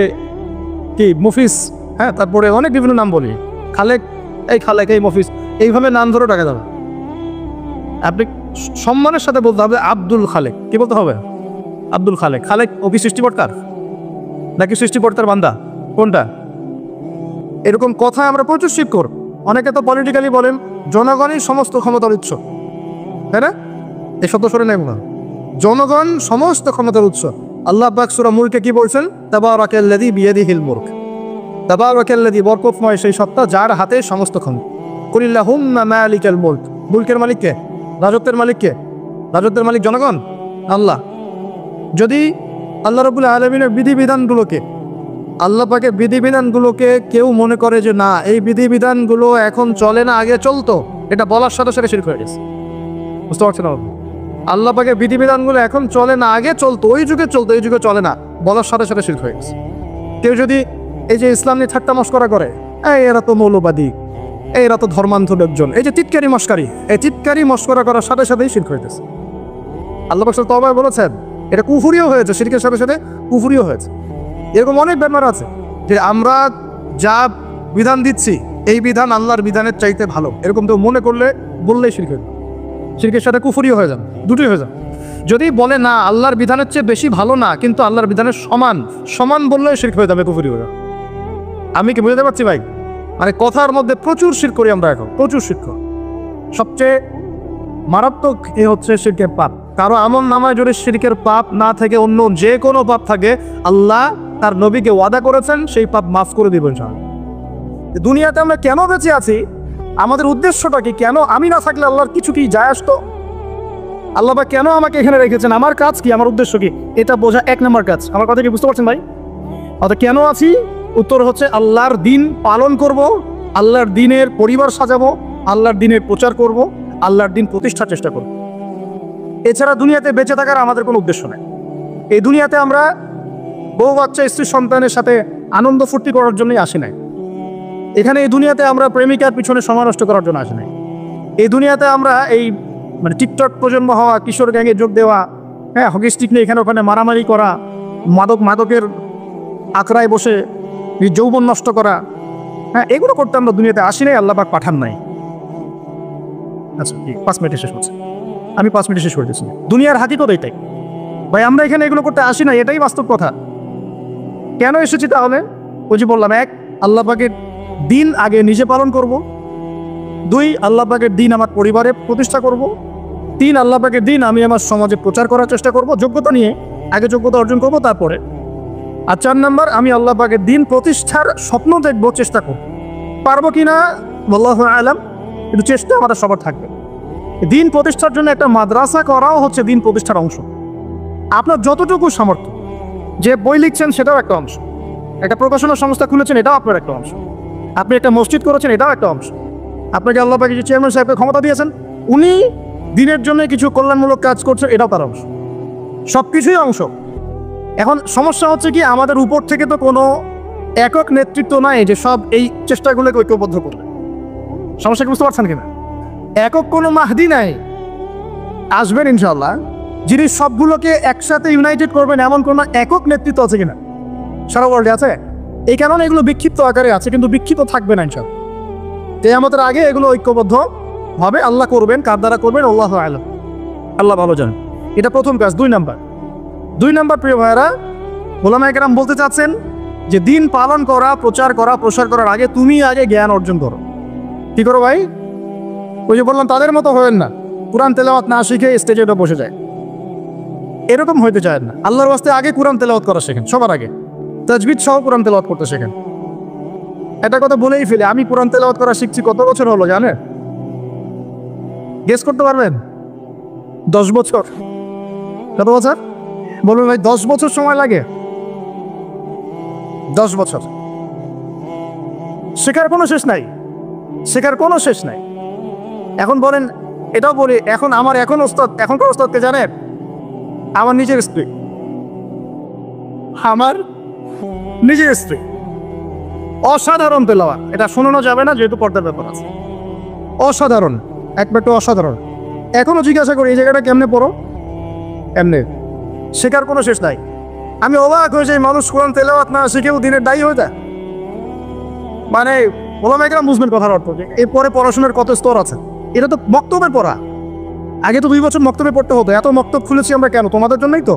কি মুফিস, হ্যাঁ, তারপরে অনেক বিভিন্ন নাম বলি, খালেক, এই খালেক, এই মফিস, এইভাবে নাম ধরে টাকা যাবে। আপনি সম্মানের সাথে বলতে হবে আব্দুল খালেক। কি বলতে হবে? আব্দুল খালেক। খালেক ও কি সৃষ্টিকর্তার নাকি সৃষ্টিকর্তার বান্দা? কোনটা? এরকম কথা আমরা প্রচুর শিরক করব। অনেকে তো পলিটিক্যালি বলেন জনগণই সমস্ত ক্ষমতার উৎস, তাই না? এই শব্দ শুনে নেব না, জনগণ সমস্ত ক্ষমতার উৎস। আল্লাহ পাক সূরা মুলকে কি বলছেন? তাবারাকাল্লাযী বিয়াদিহিল মুলক, তাবারাকাল্লাযী, বরকতময় সেই সত্তা যার হাতে সমস্ত ক্ষমতা। কুলিল্লাহুম্মা মালিকাল মুলক, মুলকের মালিক কে? রাজত্বের মালিক কে? রাজত্বের মালিক জনগণ, আল্লাহ। যদি আল্লাহ রাব্বুল আলামিনের বিধিবিধানগুলোকে, আল্লাহ পাকের বিধিবিধানগুলোকে কেউ মনে করে যে না এই বিধিবিধানগুলো এখন চলে না, আগে চলতো, এটা বলার সাথে সাথে শিরক হয়ে গেছে। বুঝতে পারছেন? আল্লাহ পাকের বিধিবিধানগুলো এখন চলে না, আগে চলতো, ওই যুগে চলতো, এই যুগে চলে না, বলার সাথে সাথে শিরক হয়ে গেছে। কেউ যদি এই যে ইসলাম নিয়ে ঠাট্টা মশকরা করে, এরা তো মৌলবাদী, এরা তো ধর্মান্ধ লোকজন, এই যে টিটকারি মস্কারি, এই টিটকারি মস্করা করার সাথে সাথেই শিরক হয়ে গেছে। আল্লাহ পাক তওবায় বলেছেন এটা কুফরিও হয়েছে, শিরকের সাথে সাথে কুফরিও হয়েছে। এরকম অনেক ব্যাপার আছে যে আমরা যা বিধান দিচ্ছি এই বিধান আল্লাহর বিধানের চাইতে ভালো, এরকম তো মনে করলে, বললেই শিরক হয়ে যাবে, শিরকের সাথে কুফরিও হয়ে যাবে, দুটোই হয়ে যাবে। যদি বলে না আল্লাহর বিধানের চেয়ে বেশি ভালো না, কিন্তু আল্লাহর বিধানের সমান, সমান বললেই শিরক হয়ে যাবে, কুফরি হয়ে যাবে। আমি কি বুঝতে পারছি ভাই? মানে কথার মধ্যে প্রচুর শিরক করি আমরা এখন, প্রচুর শিরক। সবচেয়ে মারাত্মক এ হচ্ছে শিরকের পাপ। কারো আমল নামায় যদি শিরকের পাপ না থেকে অন্য যে কোনো পাপ থাকে, আল্লাহ তার নবীকে ওয়াদা করেছেন সেই পাপ মাফ করে দিবেন। দুনিয়াতে আমরা কেন বেঁচে আছি, আমাদের উদ্দেশ্যটা কি? কেন আমি না থাকলে আল্লাহর কিছু কি যায় আসতো? আল্লাহ বা কেন আমাকে এখানে রেখেছেন, আমার কাজ কি, আমার উদ্দেশ্য কি, এটা বোঝা এক নম্বর কাজ। আমার কথা কি বুঝতে পারছেন ভাই? অর্থাৎ কেন আছি? উত্তর হচ্ছে আল্লাহর দিন পালন করব, আল্লাহর দিনের পরিবার সাজাবো, আল্লাহর দিনের প্রচার করব, আল্লাহর দিন প্রতিষ্ঠার চেষ্টা করব। এছাড়া দুনিয়াতে বেঁচে থাকার আমাদের কোনো উদ্দেশ্য নেই। এই দুনিয়াতে আমরা বউ বাচ্চা, স্ত্রী সন্তানের সাথে আনন্দ ফুর্তি করার জন্যই আসি নাই। এখানে এই দুনিয়াতে আমরা প্রেমিকার পিছনে সময় নষ্ট করার জন্য আসি নাই। এই দুনিয়াতে আমরা এই মানে টিকটক প্রজন্ম হওয়া, কিশোর গ্যাংয়ে যোগ দেওয়া, হ্যাঁ, হকি স্টিক নিয়ে এখানে ওখানে মারামারি করা, মাদকের আখড়ায় বসে যৌবন নষ্ট করা, হ্যাঁ, এগুলো করতে আমরা দুনিয়াতে আসি নাই, আল্লাহ পাক পাঠান নাই। আচ্ছা, 5 মিনিটে শেষ হচ্ছে, আমি 5 মিনিটে শেষ করে দিচ্ছি। দুনিয়ার হাকিকত এটাই ভাই, আমরা এখানে এগুলো করতে আসি না, এটাই বাস্তব কথা। কেন এসেছি তাহলে? ওই যে বললাম, 1, আল্লাহ পাকের দিন আগে নিজে পালন করব, 2, আল্লাহ পাকের দিন আমার পরিবারে প্রতিষ্ঠা করব, তিন, আল্লাহ পাকের দিন আমি আমার সমাজে প্রচার করার চেষ্টা করব, যোগ্যতা নিয়ে, আগে যোগ্যতা অর্জন করব তারপরে। আর 4 নাম্বার, আমি আল্লাহ পাকের দিন প্রতিষ্ঠার স্বপ্ন দেখব, চেষ্টা করব। পারবো কিনা আল্লাহু আলাম, কিন্তু চেষ্টা আমাদের সবার থাকবে। দিন প্রতিষ্ঠার জন্য একটা মাদ্রাসা করাও হচ্ছে দিন প্রতিষ্ঠার অংশ। আপনার যতটুকু সামর্থ্য, যে বই লিখছেন সেটাও একটা অংশ, একটা প্রকাশনা সংস্থা খুলেছেন এটাও আপনার একটা অংশ, আপনি একটা মসজিদ করেছেন এটাও একটা অংশ, আপনাকে আল্লাহ পাক যে চেয়ারম্যান সাহেবকে ক্ষমতা দিয়েছেন উনি দিনের জন্য কিছু কল্যাণমূলক কাজ করছেন এটাও তার অংশ, সব কিছুই অংশ। এখন সমস্যা হচ্ছে কি, আমাদের উপর থেকে তো কোনো একক নেতৃত্ব নাই যে সব এই চেষ্টাগুলোকে ঐক্যবদ্ধ করবে। সমস্যা কি বুঝতে পারছেন কিনা? একক কোনো মাহদি নাই, আসবেন ইনশাল্লাহ, যিনি সবগুলোকে একসাথে ইউনাইটেড করবেন এমন কোনো একক নেতৃত্ব আছে কিনা সারা ওয়ার্ল্ডে আছে? এই কারণে এগুলো বিক্ষিপ্ত আকারে আছে, কিন্তু বিক্ষিপ্ত থাকবে না ইনশাল্লাহ। কিয়ামতের আগে এগুলো ঐক্যবদ্ধ হবে, আল্লাহ করবেন, কার দ্বারা করবেন আল্লাহু আ'লাম, আল্লাহ ভালো জানেন। এটা প্রথম কাজ। 2 নাম্বার প্রিয় ভাইয়েরা, ওলামায়ে কেরাম বলতে চাচ্ছেন যে দিন পালন করা, প্রচার করা, প্রসার করার আগে তুমি আগে জ্ঞান অর্জন করো। কি করো ভাই? ওই যে বললাম তাদের মতো হবেন না, কোরআন তেলাওয়াত না শিখে স্টেজে উঠে বসে যায়, এরকম হইতে চায় না। আল্লাহর ওয়াস্তে আগে কোরআন তেলাওয়াত করা শেখেন, সবার আগে তাজবিদ সহ কোরআন তেলাওয়াত করতে শেখেন। একটা কথা বলেই ফেলে, আমি কোরআন তেলাওয়াত করা শিখছি কত বছর হলো জানেন? গেস করতে পারবেন? 10 বছর। কত বছর বলবেন ভাই? 10 বছর সময় লাগে। 10 বছর শেখার কোনো শেষ নাই, শেখার কোনো শেষ নাই। এখন বলেন, এটাও বলি, এখন আমার এখনকার ওস্তাদকে জানেন? আমার নিজের স্ত্রী, আমার নিজের স্ত্রী। অসাধারণ তেলাওয়াত, এটা শোনানো যাবে না যেহেতু পর্দার ব্যাপার আছে। অসাধারণ, একটু অসাধারণ। এখনো জিজ্ঞাসা করি এই জায়গাটা কেমনে পড়ো, এমনি। শেখার কোনো শেষ নাই। আমি অবাক হয়ে যাই, মানুষ কোরআন তেলাওয়াত না শিখেও দিনের দায়ী হয়ে যায়। মানে ওলামায়ে কেরাম বুঝবেন কথার অর্থ, যে এরপরে পড়াশোনার কত স্তর আছে। এটা তো মক্তবের পড়া, আগে তো 2 বছর মক্তবে পড়তে হতো। এত মক্তব খুলেছি আমরা কেন? তোমাদের জন্যই তো।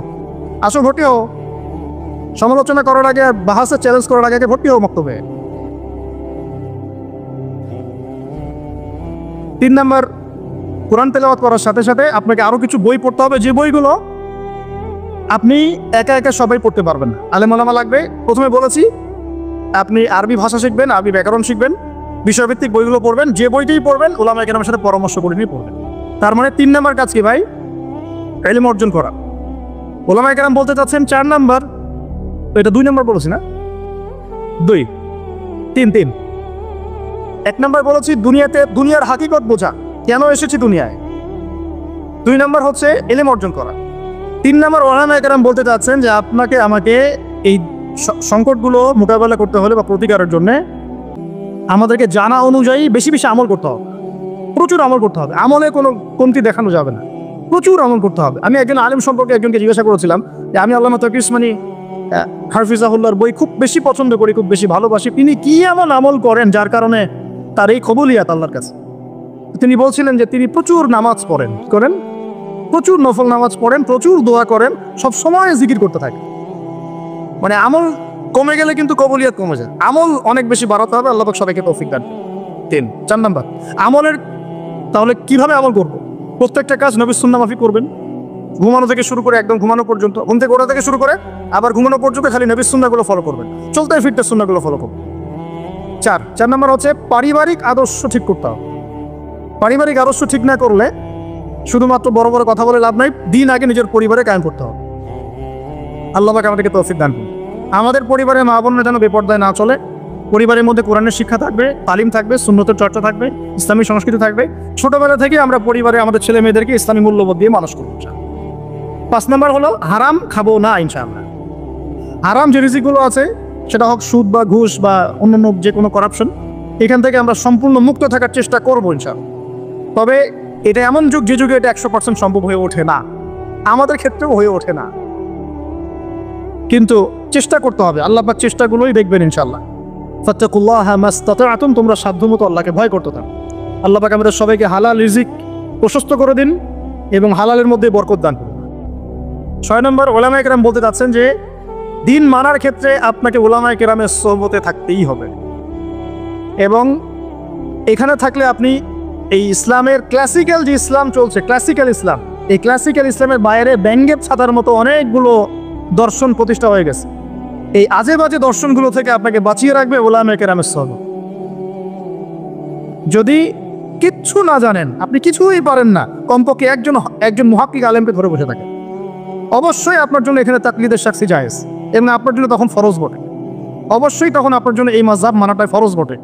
আসো ভর্তি হও, সমালোচনা করার আগে, বাহাসে চ্যালেঞ্জ করার আগে ভর্তি হও মক্তবে। 3 নাম্বার, কোরআন তেলাওয়াত করার সাথে সাথে আপনাকে আরো কিছু বই পড়তে হবে, যে বইগুলো আপনি একা একা সবাই পড়তে পারবেন না, আলেম ওলামা লাগবে। প্রথমে বলেছি আপনি আরবি ভাষা শিখবেন, আরবি ব্যাকরণ শিখবেন, বিষয়ভিত্তিক বইগুলো পড়বেন, যে বইটাই পড়বেন ওলামায়ে কেরামের সাথে পরামর্শ করে নিয়ে পড়বেন। তার মানে 3 নাম্বার কাজ কি ভাই? ইলম অর্জন করা। ওলামায়ে কেরাম বলতে চাচ্ছেন 4 নাম্বার, তো এটা 2 নাম্বার বলেছি না? 2 3 1 নাম্বার বলেছি দুনিয়ার হাকিকত বোঝা, কেন এসেছি দুনিয়ায়। 2 নাম্বার হচ্ছে ইলম অর্জন করা। 3 নাম্বার ওলামায়ে কেরাম বলতে চাচ্ছেন যে আপনাকে আমাকে এই সংকটগুলো মোকাবেলা করতে হলে বা প্রতিকারের জন্য আমাদেরকে জানা অনুযায়ী বেশি বেশি আমল করতে হবে, প্রচুর আমল করতে হবে। আমলে কোনো কমতি দেখানো যাবে না, প্রচুর আমল করতে হবে। আমি একজন আলেম সম্পর্কে একজনকে জিজ্ঞাসা করেছিলাম যে আমি আল্লামা তাকি উসমানী হাফিজাহুল্লাহর বই খুব বেশি পছন্দ করি, খুব বেশি ভালোবাসি, তিনি কি এমন আমল করেন যার কারণে তার এই কবুলিয়াত আল্লাহর কাছে? তিনি বলছিলেন যে তিনি প্রচুর নামাজ পড়েন, প্রচুর নফল নামাজ পড়েন, প্রচুর দোয়া করেন, সব সময় জিকির করতে থাকে। মানে আমল কমে গেলে কিন্তু কবুলিয়াত কমে যায়। আমল অনেক বেশি বাড়াতে হবে, আল্লাহ পাক সবাইকে তৌফিক দান। 4 নাম্বার আমলের, তাহলে কিভাবে আমল করব? প্রত্যেকটা কাজ নবীর সুন্নাহ মাফিক করবেন, ঘুমানো থেকে শুরু করে একদম ঘুমানো পর্যন্ত, ঘুম থেকে ওঠা থেকে শুরু করে আবার ঘুমানো পর্যন্ত খালি নবীর সুন্নাহগুলো ফলো করবেন, চলতে ফিরতে সুন্নাহগুলো ফলো করবেন। 4 নাম্বার হচ্ছে পারিবারিক আদর্শ ঠিক করতে হবে। পারিবারিক আদর্শ ঠিক না করলে শুধুমাত্র বড় বড় কথা বলে লাভ নাই, দিন আগে নিজের পরিবারে কায়েম করতে হবে। আল্লাহ পাক আমাদেরকে তৌফিক দান করুন। আমাদের পরিবারে মা বোনরা যেন বেপর্দায় না চলে, পরিবারের মধ্যে কোরআনের শিক্ষা থাকবে, তালিম থাকবে, সুন্নতের চর্চা থাকবে, ইসলামী সংস্কৃতি থাকবে। ছোটবেলা থেকে আমরা পরিবারে আমাদের ছেলে মেয়েদেরকে ইসলামী মূল্যবোধ দিয়ে মানুষ করবো। 5 নাম্বার হলো হারাম খাবো না ইনশাআল্লাহ। হারাম যে রিজিকগুলো আছে, সেটা হোক সুদ বা ঘুষ বা অন্যান্য যে কোনো করাপশন, এখান থেকে আমরা সম্পূর্ণ মুক্ত থাকার চেষ্টা করবো ইনশাআল্লাহ। তবে এটা এমন যুগ, যে যুগে এটা 100% সম্ভব হয়ে ওঠে না, আমাদের ক্ষেত্রেও হয়ে ওঠে না, কিন্তু চেষ্টা করতে হবে। আল্লাহ পাক চেষ্টাগুলোই দেখবেন ইনশাআল্লাহ। ফাত্তাকুল্লাহা মাসতাতা'তুম, তোমরা সাধ্যমতো আল্লাহকে ভয় করতে থাকো। আল্লাহ পাক আমাদের সবাইকে হালাল রিজিক প্রশস্ত করে দিন এবং হালালের মধ্যে বরকত দান করুন। 6 নম্বর, ওলামায়ে কেরাম বলতে চাচ্ছেন যে দিন মানার ক্ষেত্রে আপনাকে ওলামায়ে কেরামের সোহবতে থাকতেই হবে, এবং এখানে থাকলে আপনি এই ইসলামের ক্লাসিক্যাল যে ইসলাম চলছে, ক্লাসিক্যাল ইসলাম, এই ক্লাসিক্যাল ইসলামের বাইরে ব্যঙ্গের ছাতার মতো অনেকগুলো দর্শন প্রতিষ্ঠা হয়ে গেছে। এই আজে বাজে দর্শনগুলো থেকে আপনাকে বাঁচিয়ে রাখবে উলামায়ে কেরামের সুহবত। যদি কিচ্ছু না জানেন, আপনি কিছুই পারেন না, কমপক্ষে একজন মুহাক্কিক আলেমকে ধরে বসে থাকেন, অবশ্যই আপনার জন্য এখানে তাকলিদের সাক্ষী জায়েজ, এবং আপনার জন্য তখন ফরজ বটে। অবশ্যই তখন আপনার জন্য এই মাযহাব মানাটাই ফরজ বটে,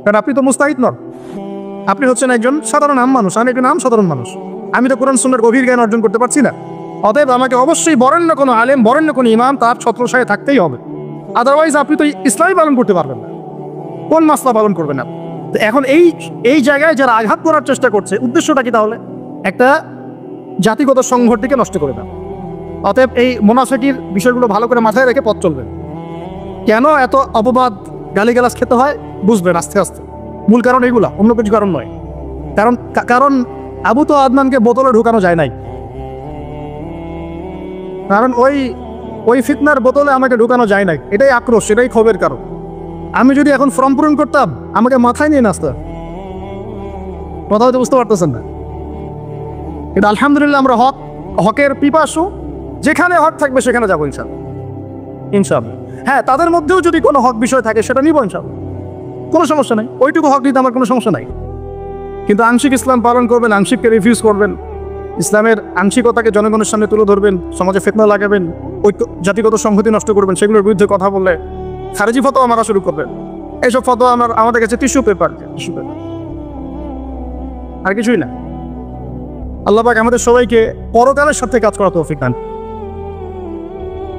কারণ আপনি তো মুস্তাহিদ নন, আপনি হচ্ছেন একজন সাধারণ আম মানুষ, আমি একজন সাধারণ মানুষ। আমি তো কোরআন সুন্নাহর গভীর জ্ঞান অর্জন করতে পারছি না। অতএব আমাকে অবশ্যই বরেণ্য কোনো আলেম, বরেণ্য কোনো ইমাম তার ছত্রছায়ায় থাকতেই হবে, আদারওয়াইজ আপনি তো ইসলামই পালন করতে পারবেন না। কোন মাসলা পালন করবেন না? তো এখন এই জায়গায় যারা আঘাত করার চেষ্টা করছে, উদ্দেশ্যটা কি তাহলে? একটা জাতিগত সংঘাতটিকে নষ্ট করে দেন। অতএব এই মুনাফিকির বিষয়গুলো ভালো করে মাথায় রেখে পথ চলবেন। কেন এত অপবাদ গালিগালাজ খেতে হয় বুঝবেন আস্তে আস্তে। মূল কারণ এগুলা, অন্য কিছু কারণ নয়। কারণ আবু তো আদনানকে বোতলে ঢুকানো যায় নাই, কারণ ওই ফিতনার বোতলে আমাকে ঢুকানো যায় নাই। এটাই আক্রোশ, এটাই ক্ষোভের কারণ। আমি যদি এখন ফর্ম পূরণ করতাম, আমাকে মাথায় নিয়ে নাচতাম। কথা হয়তো বুঝতে পারতেছেন না, কিন্তু আলহামদুলিল্লাহ আমরা হকের পিপাসু, যেখানে হক থাকবে সেখানে যাবো ইনশাআল্লাহ। হ্যাঁ, তাদের মধ্যেও যদি কোনো হক বিষয় থাকে সেটা নিব ইনশাআল্লাহ, কোনো সমস্যা নাই। ওইটুকু হক নিতে আমার কোনো সমস্যা নাই। কিন্তু আংশিক ইসলাম পালন করবেন, আংশিককে রিফিউজ করবেন, ইসলামের আংশিকতাকে জনগণের সামনে তুলে ধরবেন, সমাজে ফিতনা লাগাবেন, ঐক্য জাতিগত সংহতি নষ্ট করবেন, সেগুলোর বিরুদ্ধে কথা বললে খারেজি ফতোয়া মারা শুরু করবেন। এইসব ফতোয়া আমাদের কাছে টিস্যু পেপার, আর কিছুই না। আল্লাহ পাক আমাদের সবাইকে পরকালের সাথে কাজ করা তৌফিক দান।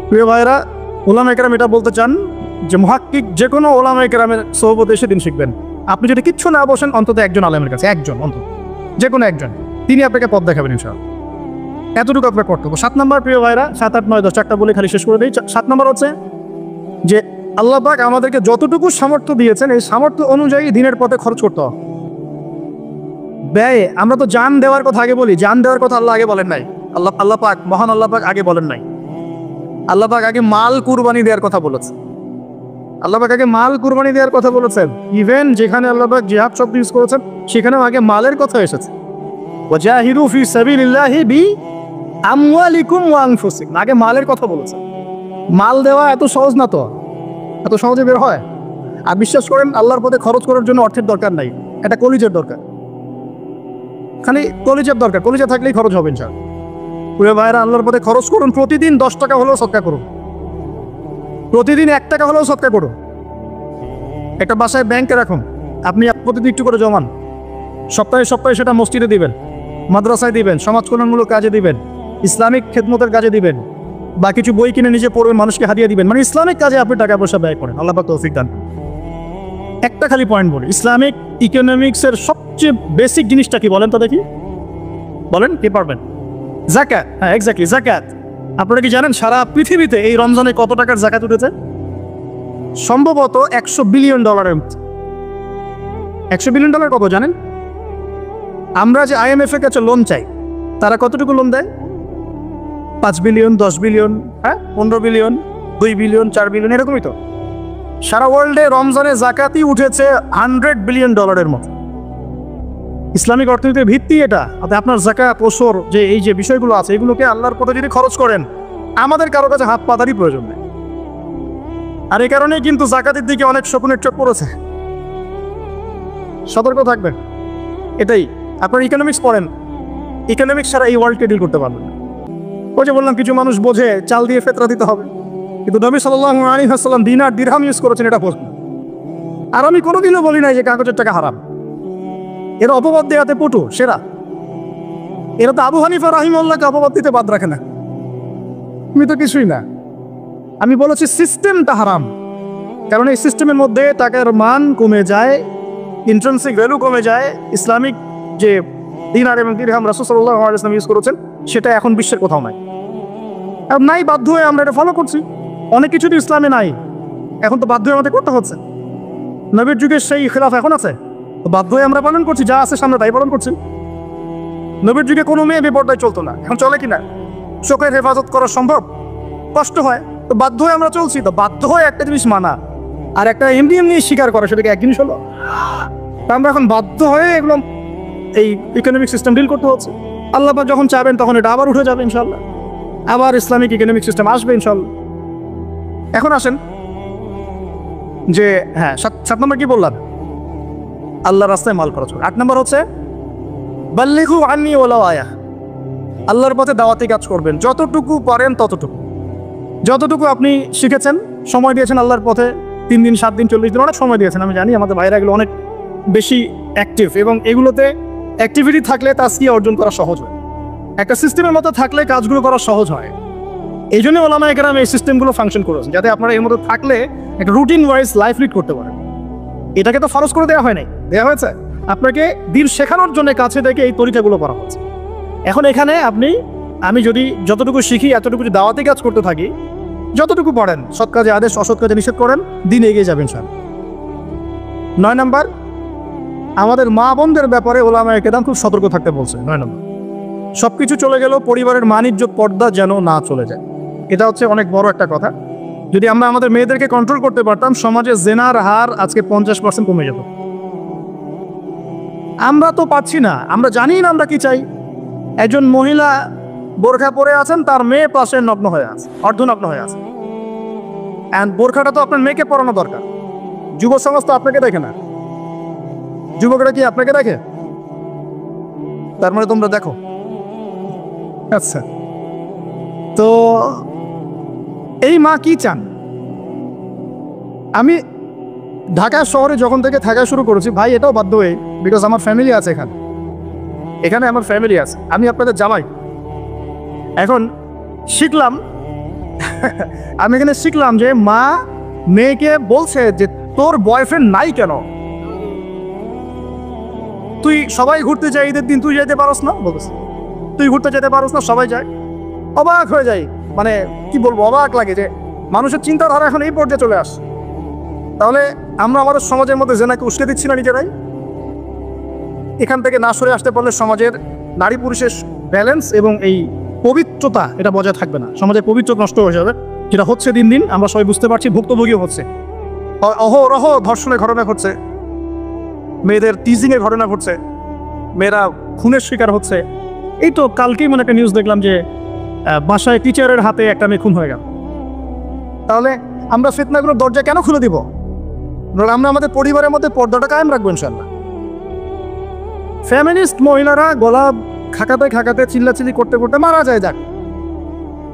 প্রিয় ভাইরা, উলামায়ে কেরাম এটা বলতে চান যে মুহাক্কিক যে কোনো উলামায়ে কেরামের সোহবতে এসে দিন শিখবেন। আপনি যদি কিচ্ছু না বসেন, অন্তত একজন আলেমের কাছে, একজন অন্তত, যে কোনো একজন, তিনি আপনাকে পথ দেখাবেন ইনশাআল্লাহ। এতটুকু আপনার কর্তব্য। 7 নম্বর, প্রিয় ভাইরা, 7, 8, 9, 10 চারটা বলে খালি শেষ করে দিই। 7 নম্বর হচ্ছে যে আল্লাহ পাক আমাদেরকে যতটুকু সামর্থ্য দিয়েছেন, এই সামর্থ্য অনুযায়ী দিনের পথে খরচ করতে হবে। ব্যয়, আমরা তো জান দেওয়ার কথা আগে বলি, জান দেওয়ার কথা আল্লাহ আগে বলেন নাই। আল্লাহ পাক, মহান আল্লাহ পাক আগে বলেন নাই। আল্লাহ পাক আগে মাল কুরবানি দেওয়ার কথা বলেছেন। আল্লাহ পাক আগে মাল কুরবানি দেওয়ার কথা বলেছেন। ইভেন যেখানে আল্লাহ পাক জিহাদ শব্দ ইউজ করেছেন, সেখানেও আগে মালের কথা এসেছে। ওয়াজাহিদু ফি সাবিলিল্লাহি বি আমওয়ালিকুম ওয়া আনফুসিকুম, আগে মালের কথা বলেছেন। মাল দেওয়া এত সহজ না, তো এত সহজে বের হয়? আর বিশ্বাস করেন, আল্লাহর পথে খরচ করার জন্য অর্থের দরকার নাই, এটা কলিজের দরকার। খালি কলিজের দরকার, কলিজা থাকলেই খরচ হবে ইনশাআল্লাহ। প্রিয় ভাইরা, আল্লাহর পথে খরচ করুন। প্রতিদিন 10 টাকা হলেও সদকা করুন, প্রতিদিন 1 টাকা হলেও সদকা করুন। একটা বাসায় ব্যাংকে রাখুন, আপনি প্রতিদিন একটু করে জমান। সপ্তাহে সেটা মসজিদে দিবেন, মাদ্রাসায় দিবেন, সমাজ কল্যাণমূলক কাজে দিবেন, ইসলামিক খেদমতের কাজে দিবেন, বা কিছু বই কিনে নিজে পড়বেন, মানুষকে হাদিয়া দিবেন। মানে ইসলামিক কাজে আপনি টাকা পয়সা ব্যয় করেন। আল্লাহ পাক তৌফিক দান। একটা খালি পয়েন্ট বলি, ইসলামিক ইকোনমিক্সের সবচেয়ে বেসিক জিনিসটা কি বলেন তো দেখি? বলেন, কে পারবেন? যাকাত। হ্যাঁ, এক্স্যাক্টলি, যাকাত। আপনারা কি জানেন সারা পৃথিবীতে এই রমজানে কত টাকার যাকাত উঠেছে? সম্ভবত $100 বিলিয়ন। $100 বিলিয়ন কত জানেন? আমরা যে IMF এর কাছে লোন চাই, তারা কতটুকু লোন দেয়? 5 বিলিয়ন, 10 বিলিয়ন, হ্যাঁ, 15 বিলিয়ন, 2 বিলিয়ন, 4 বিলিয়ন, এরকমই তো। সারা ওয়ার্ল্ডে রমজানে যাকাতই উঠেছে $100 বিলিয়ন মতো। ইসলামিক অর্থনীতির ভিত্তি এটা। আপনার যাকাত, ওসর, যে এই যে বিষয়গুলো আছে, এগুলোকে আল্লাহর পথে যদি খরচ করেন, আমাদের কারো কাছে হাত পাতারই প্রয়োজন নেই। আর এই কারণেই কিন্তু যাকাতের দিকে অনেক শকুনের চোখ পড়েছে। সতর্ক থাকবেন। এটাই, আপনার ইকোনমিক্স পড়েন, ইকোনমিক্স ছাড়া এই ওয়ার্ল্ডকে ডিল করতে পারবেন না। ওই যে বললাম, কিছু মানুষ বোঝে চাল দিয়ে ফেতরা দিতে হবে, কিন্তু নবী সাল্লাল্লাহু আলাইহি ওয়াসাল্লাম দিনার দিরহাম ইউজ করেছেন, এটা প্রশ্ন। আর আমি কোনোদিনও বলি নাই যে কাগজের টাকা হারাম। এরা অপবাদ দেওয়াতে পটু সেরা। এরা তো আবু হানিফা রাহিমাহুল্লাহকে অপবাদ দিতে বাদ রাখে না। তুমি তো কিছুই না। আমি বলেছি সিস্টেমটা হারাম, কারণ এই সিস্টেমের মধ্যে টাকার মান কমে যায়, ইন্ট্রিনসিক ভ্যালু কমে যায়। ইসলামিক যে দিনার এবং দিরহাম রাসূল সাল্লাল্লাহু আলাইহি ওয়াসাল্লাম ইউজ করেছেন, সেটা এখন বিশ্বের কোথাও নাই। আর নাই, বাধ্য হয়ে আমরা এটা ফলো করছি। অনেক কিছু তো ইসলামে নাই, এখন তো বাধ্য হয়ে আমাদের করতে হচ্ছে। নবীর যুগের সেই খিলাফ এখন আছে, তো বাধ্য হয়ে আমরা পালন করছি। যা আছে সামনে তাই পালন করছি। নবীর যুগে কোনো মেয়ে বেপরদায় চলতো না, এখন চলে কিনা? চোখের হেফাজত করা সম্ভব? কষ্ট হয়, তো বাধ্য হয়ে আমরা চলছি। তো বাধ্য হয়ে একটা জিনিস মানা আর একটা এমনি স্বীকার করা, সেটাকে এক জিনিস হলো? তা আমরা এখন বাধ্য হয়ে এগুলো এই ইকোনমিক সিস্টেম ডিল করতে হচ্ছে। আল্লাহ পাক যখন চাবেন তখন এটা আবার উঠে যাবে ইনশাল্লাহ, আবার ইসলামিক ইকোনমিক সিস্টেম আসবে ইনশাল্লাহ। এখন আসেন যে হ্যাঁ, 7 নম্বর কি বললাম? আল্লাহর রাস্তায় মাল খরচ করে। 8 নম্বর হচ্ছে বাল্লিগু আন্নী ওয়ালাউ আয়া, আল্লাহর পথে দাওয়াতি কাজ করবেন যতটুকু পারেন ততটুকু। যতটুকু আপনি শিখেছেন, সময় দিয়েছেন আল্লাহর পথে, 3 দিন 7 দিন 40 দিন অনেক সময় দিয়েছেন, আমি জানি আমাদের ভাইরা এগুলো অনেক বেশি অ্যাক্টিভ, এবং এগুলোতে অ্যাক্টিভিটি থাকলে তাসকিয়া অর্জন করা সহজ হয়। একটা সিস্টেমের মতো থাকলে কাজগুলো করা সহজ হয়। এই জন্য ওলামায়ে কেরাম এই সিস্টেমগুলো ফাংশন করেছেন, যাতে আপনারা এর মধ্যে থাকলে একটা রুটিন ওয়াইজ লাইফ লিড করতে পারেন। এটাকে তো ফরজ করে দেওয়া হয় নাই, দেওয়া হয়েছে আপনাকে দিন শেখানোর জন্য কাছে থেকে এই তরিকাগুলো করা হয়েছে। এখন এখানে আমি যদি যতটুকু শিখি এতটুকু যদি দাওয়াতি কাজ করতে থাকি, যতটুকু পারেন, সৎ কাজে আদেশ অসৎ কাজে নিষেধ করেন, দিন এগিয়ে যাবেন স্যার। 9 নম্বর, আমাদের মা বোনদের ব্যাপারে ওলামায়ে কেরাম খুব সতর্ক থাকতে বলছে। 9 নম্বর, সবকিছু চলে গেল, পরিবারের মান ইজ্জত পর্দা যেন না চলে যায়। এটা হচ্ছে অনেক বড় একটা কথা। যদি আমরা আমাদের মেয়েদেরকে কন্ট্রোল করতে পারতাম, সমাজে জেনার হার আজকে 50% কমে যেত। আমরা তো পাচ্ছি না, আমরা জানি না আমরা কি চাই। একজন মহিলা বোরখা পরে আছেন, তার মেয়ে পাশে নগ্ন হয়ে আছে, অর্ধনগ্ন হয়ে আছে। অ্যান্ড বোরখাটা তো আপনার মেয়েকে পরানো দরকার। যুব সমাজ তো আপনাকে দেখে না, যুবকরা কি আপনাকে দেখে? তার মানে তোমরা দেখো। আচ্ছা, তো এই মা কি চান? আমি ঢাকা শহরে যখন থেকে থাকা শুরু করেছি ভাই, এটাও বাধ্য হয়ে, বিকজ আমার ফ্যামিলি আছে এখানে আমার ফ্যামিলি আছে, আমি আপনাদের জামাই। এখন শিখলাম আমি এখানে শিখলাম যে মা মেয়েকে বলছে যে তোর বয়ফ্রেন্ড নাই কেন? তুই সবাই ঘুরতে যায় ঈদের দিন, তুই যেতে পারস না? বলতেছে তুই ঘুরতে যেতে পারস না, সবাই যায়। অবাক হয়ে যাই, মানে কি বলবো, অবাক লাগে যে মানুষের চিন্তাধারা এখন এই পর্যায়ে চলে আসে। তাহলে আমরা আমাদের সমাজের মধ্যে জেনাকে উস্কে দিচ্ছি না নিজেরাই? এখান থেকে না সরে আসতে পারলে সমাজের নারী পুরুষের ব্যালেন্স এবং এই পবিত্রতা এটা বজায় থাকবে না, সমাজের পবিত্রতা নষ্ট হয়ে যাবে, যেটা হচ্ছে দিন দিন আমরা সবাই বুঝতে পারছি, ভুক্তভোগীও হচ্ছে। অহরহ ধর্ষণের ঘটনা ঘটছে, মেয়েদের টিজিংয়ের ঘটনা ঘটছে, মেয়েরা খুনের শিকার হচ্ছে। এই তো কালকেই মানে একটা নিউজ দেখলাম যে বাসায় টিচারের হাতে একটা মেয়ে খুন হয়ে গেল। তাহলে আমরা ফিতনাগুলোর দরজা কেন খুলে দিব? আমরা আমাদের পরিবারের মধ্যে পর্দাটা কায়েম রাখবো ইনশাল্লাহ। ফ্যামিনিস্ট মহিলারা গলা খাকাতে খাকাতে চিল্লাচিল্লি করতে করতে মারা যায়, যাক,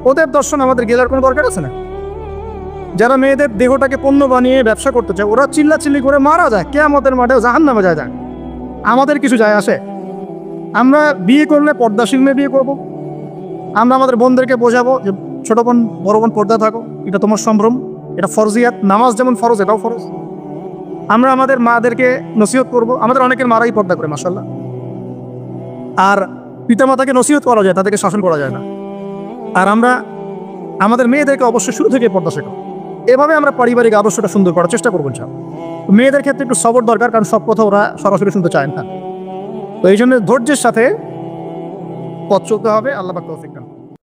ওদের দর্শন আমাদের গেলার কোনো দরকার আছে না? যারা মেয়েদের দেহটাকে পণ্য বানিয়ে ব্যবসা করতে চায়, ওরা চিল্লাচিল্লি করে মারা যায়, কিয়ামতের মাঠেও জাহান্নামে যায়, যাক, আমাদের কিছু যায় আসে? আমরা বিয়ে করলে পর্দাশীল মেয়ে বিয়ে করবো। আমরা আমাদের বোনদেরকে বোঝাবো যে ছোট বোন বড় বোন পর্দা থাকো, এটা তোমার সম্ভ্রম, এটা ফরজিয়াত, নামাজ যেমন ফরজ এটাও ফরজ। আমরা আমাদের মাদেরকে নসিহত করবো। আমাদের অনেকের মারাই পর্দা করে মাশাআল্লাহ, আর পিতামাতাকে নসিহত করা যায়, তাদেরকে শাসন করা যায় না। আর আমরা আমাদের মেয়েদেরকে অবশ্যই শুরু থেকে পর্দা শেখাবো। এভাবে আমরা পারিবারিক আদর্শটা সুন্দর করার চেষ্টা করবো। মেয়েদের ক্ষেত্রে একটু সবর দরকার, কারণ সব কথা ওরা সরাসরি শুনতে চায় না। তো এই জন্য ধৈর্যের সাথে পথ চলতে হবে। আল্লাহ পাক তৌফিক দান।